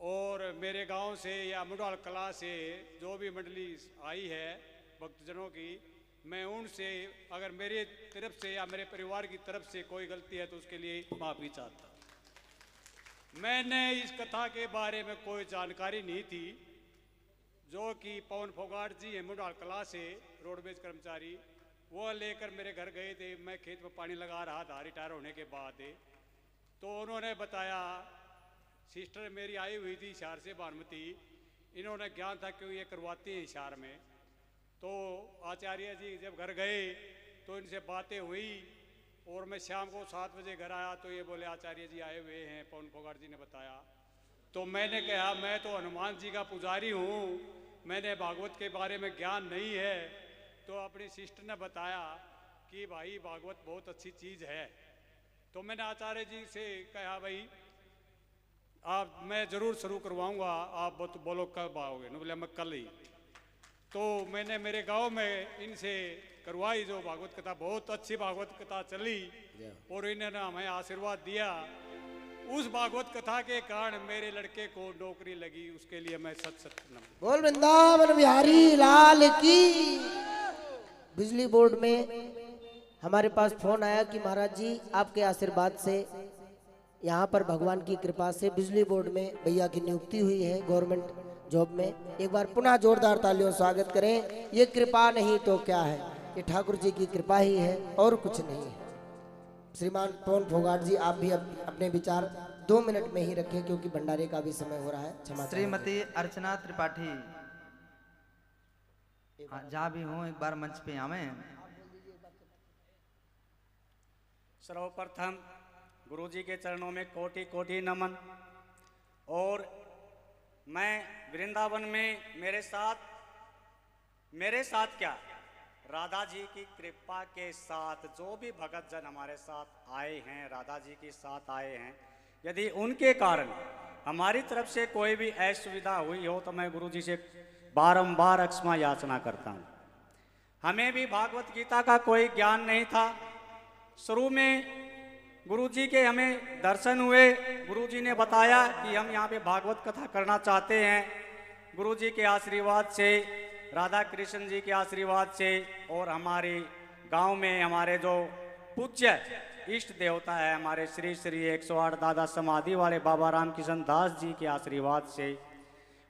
और मेरे गांव से या मुंडाल कला से जो भी मंडली आई है भक्तजनों की, मैं उनसे अगर मेरे तरफ से या मेरे परिवार की तरफ से कोई गलती है तो उसके लिए माफ़ी चाहता। मैंने इस कथा के बारे में कोई जानकारी नहीं थी, जो कि पवन फोगाट जी हैं मुंडाल कला से, रोडवेज कर्मचारी, वो लेकर मेरे घर गए थे। मैं खेत में पानी लगा रहा था रिटायर होने के बाद, तो उन्होंने बताया, सिस्टर मेरी आई हुई थी हिसार से बानमती, इन्होंने ज्ञान था क्यों ये करवाती हैं हिसार में। तो आचार्य जी जब घर गए तो इनसे बातें हुई और मैं शाम को 7 बजे घर आया तो ये बोले आचार्य जी आए हुए हैं, पवन फोगाट जी ने बताया। तो मैंने कहा मैं तो हनुमान जी का पुजारी हूँ, मैंने भागवत के बारे में ज्ञान नहीं है। तो अपनी सिस्टर ने बताया कि भाई भागवत बहुत अच्छी चीज़ है। तो मैंने आचार्य जी से कहा भाई आप मैं ज़रूर शुरू करवाऊँगा, आप बोलो कब आओगे? न बोले मैं कल ही। तो मैंने मेरे गांव में इनसे करवाई जो भागवत कथा, बहुत अच्छी भागवत कथा चली और इन्होंने हमें आशीर्वाद दिया। उस भागवत कथा के कारण मेरे लड़के को नौकरी लगी, उसके लिए मैं सत नमन। बोल वृंदावन बिहारी लाल की। बिजली बोर्ड में हमारे पास फोन आया कि महाराज जी आपके आशीर्वाद से यहाँ पर भगवान की कृपा से बिजली बोर्ड में भैया की नियुक्ति हुई है गवर्नमेंट जॉब में। एक बार पुनः जोरदार तालियों से स्वागत करें। ये कृपा नहीं तो क्या है, ये ठाकुर जी की कृपा ही है और कुछ नहीं है। श्रीमान पवन फोगाट जी आप भी अपने विचार 2 मिनट में ही रखें क्योंकि भंडारे का भी समय हो रहा है। क्षमा श्रीमती अर्चना त्रिपाठी, हाँ, जहाँ भी हूँ एक बार मंच पे आवे। सर्वप्रथम गुरु जी के चरणों में कोटि कोटि नमन। और मैं वृंदावन में मेरे साथ क्या, राधा जी की कृपा के साथ जो भी भगत जन हमारे साथ आए हैं, राधा जी के साथ आए हैं, यदि उनके कारण हमारी तरफ से कोई भी असुविधा हुई हो तो मैं गुरु जी से बारंबार क्षमा याचना करता हूँ। हमें भी भागवत गीता का कोई ज्ञान नहीं था। शुरू में गुरु जी के हमें दर्शन हुए, गुरु जी ने बताया कि हम यहाँ पे भागवत कथा करना चाहते हैं। गुरु जी के आशीर्वाद से, राधा कृष्ण जी के आशीर्वाद से और हमारे गांव में हमारे जो पूज्य इष्ट देवता है हमारे श्री श्री 108 दादा समाधि वाले बाबा राम किशन दास जी के आशीर्वाद से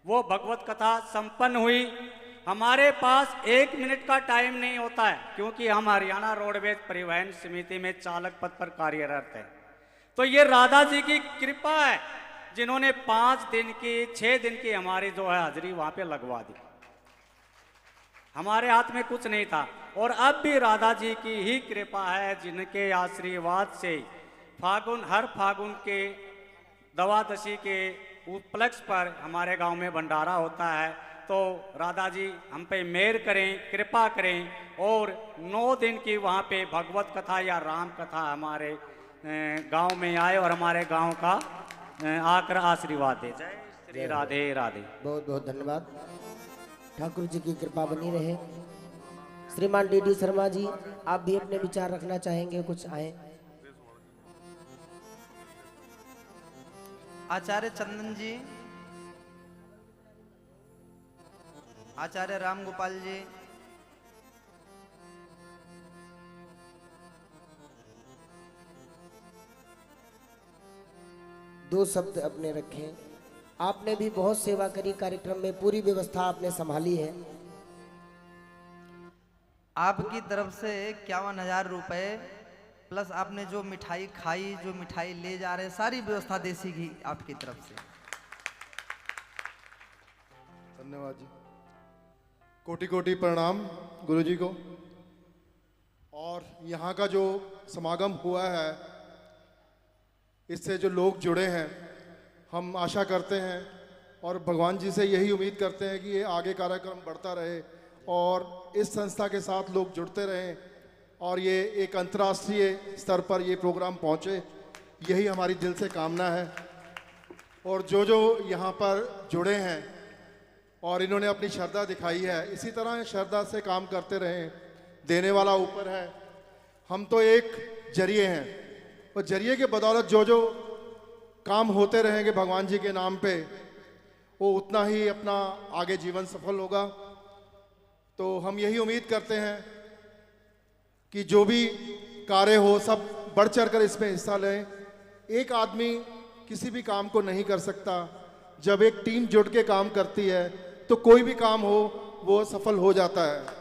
वो भगवत कथा संपन्न हुई। हमारे पास 1 मिनट का टाइम नहीं होता है क्योंकि हम हरियाणा रोडवेज परिवहन समिति में चालक पद पर कार्यरत हैं। तो ये राधा जी की कृपा है जिन्होंने 5 दिन की 6 दिन की हमारी जो है हाजिरी वहां पे लगवा दी। हमारे हाथ में कुछ नहीं था और अब भी राधा जी की ही कृपा है जिनके आशीर्वाद से हर फागुन के द्वादशी के उपलक्ष्य पर हमारे गांव में भंडारा होता है। तो राधा जी हम पे मेहर करें, कृपा करें और 9 दिन की वहाँ पे भगवत कथा या राम कथा हमारे गांव में आए और हमारे गांव का आकर आशीर्वाद दे। जय श्री राधे राधे। बहुत बहुत धन्यवाद। ठाकुर जी की कृपा बनी रहे। श्रीमान डी शर्मा जी आप भी अपने विचार रखना चाहेंगे, कुछ आए। आचार्य चंदन जी, आचार्य राम गोपाल जी, दो शब्द अपने रखें। आपने भी बहुत सेवा करी, कार्यक्रम में पूरी व्यवस्था आपने संभाली है। आपकी तरफ से 51,000 रुपए प्लस आपने जो मिठाई खाई, जो मिठाई ले जा रहे, सारी व्यवस्था देसी घी आपकी तरफ से। धन्यवाद जी, कोटि कोटि प्रणाम गुरुजी को। और यहाँ का जो समागम हुआ है, इससे जो लोग जुड़े हैं, हम आशा करते हैं और भगवान जी से यही उम्मीद करते हैं कि ये आगे कार्यक्रम बढ़ता रहे और इस संस्था के साथ लोग जुड़ते रहें और ये एक अंतर्राष्ट्रीय स्तर पर ये प्रोग्राम पहुँचे, यही हमारी दिल से कामना है। और जो जो यहाँ पर जुड़े हैं और इन्होंने अपनी श्रद्धा दिखाई है, इसी तरह श्रद्धा से काम करते रहें। देने वाला ऊपर है, हम तो एक जरिए हैं और जरिए के बदौलत जो जो काम होते रहेंगे भगवान जी के नाम पे, वो उतना ही अपना आगे जीवन सफल होगा। तो हम यही उम्मीद करते हैं कि जो भी कार्य हो सब बढ़ चढ़ कर इसमें हिस्सा लें। एक आदमी किसी भी काम को नहीं कर सकता, जब एक टीम जुट के काम करती है तो कोई भी काम हो वो सफल हो जाता है।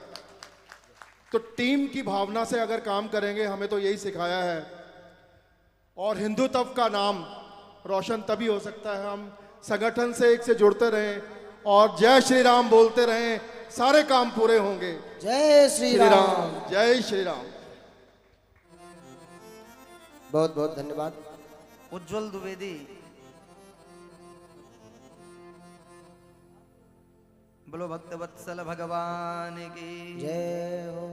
तो टीम की भावना से अगर काम करेंगे, हमें तो यही सिखाया है। और हिंदुत्व का नाम रोशन तभी हो सकता है हम संगठन से एक से जुड़ते रहें और जय श्री राम बोलते रहें, सारे काम पूरे होंगे। जय श्री राम। जय श्री राम। बहुत बहुत धन्यवाद। उज्जवल द्विवेदी, बोलो भक्तवत्सल भगवान की जय हो।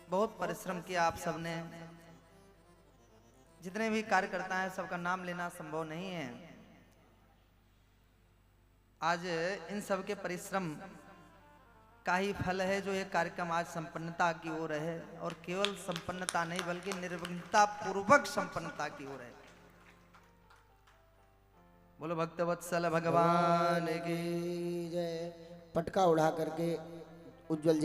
बहुत परिश्रम किया आप सबने, जितने भी कार्यकर्ता हैं सबका नाम लेना संभव नहीं है। आज इन सब के परिश्रम का ही फल है जो ये कार्यक्रम आज संपन्नता की ओर है, और केवल संपन्नता नहीं बल्कि निर्विघ्नता पूर्वक संपन्नता की ओर है। बोलो भक्तवत्सल भगवान की जय। पटका उड़ा करके उज्जवल जी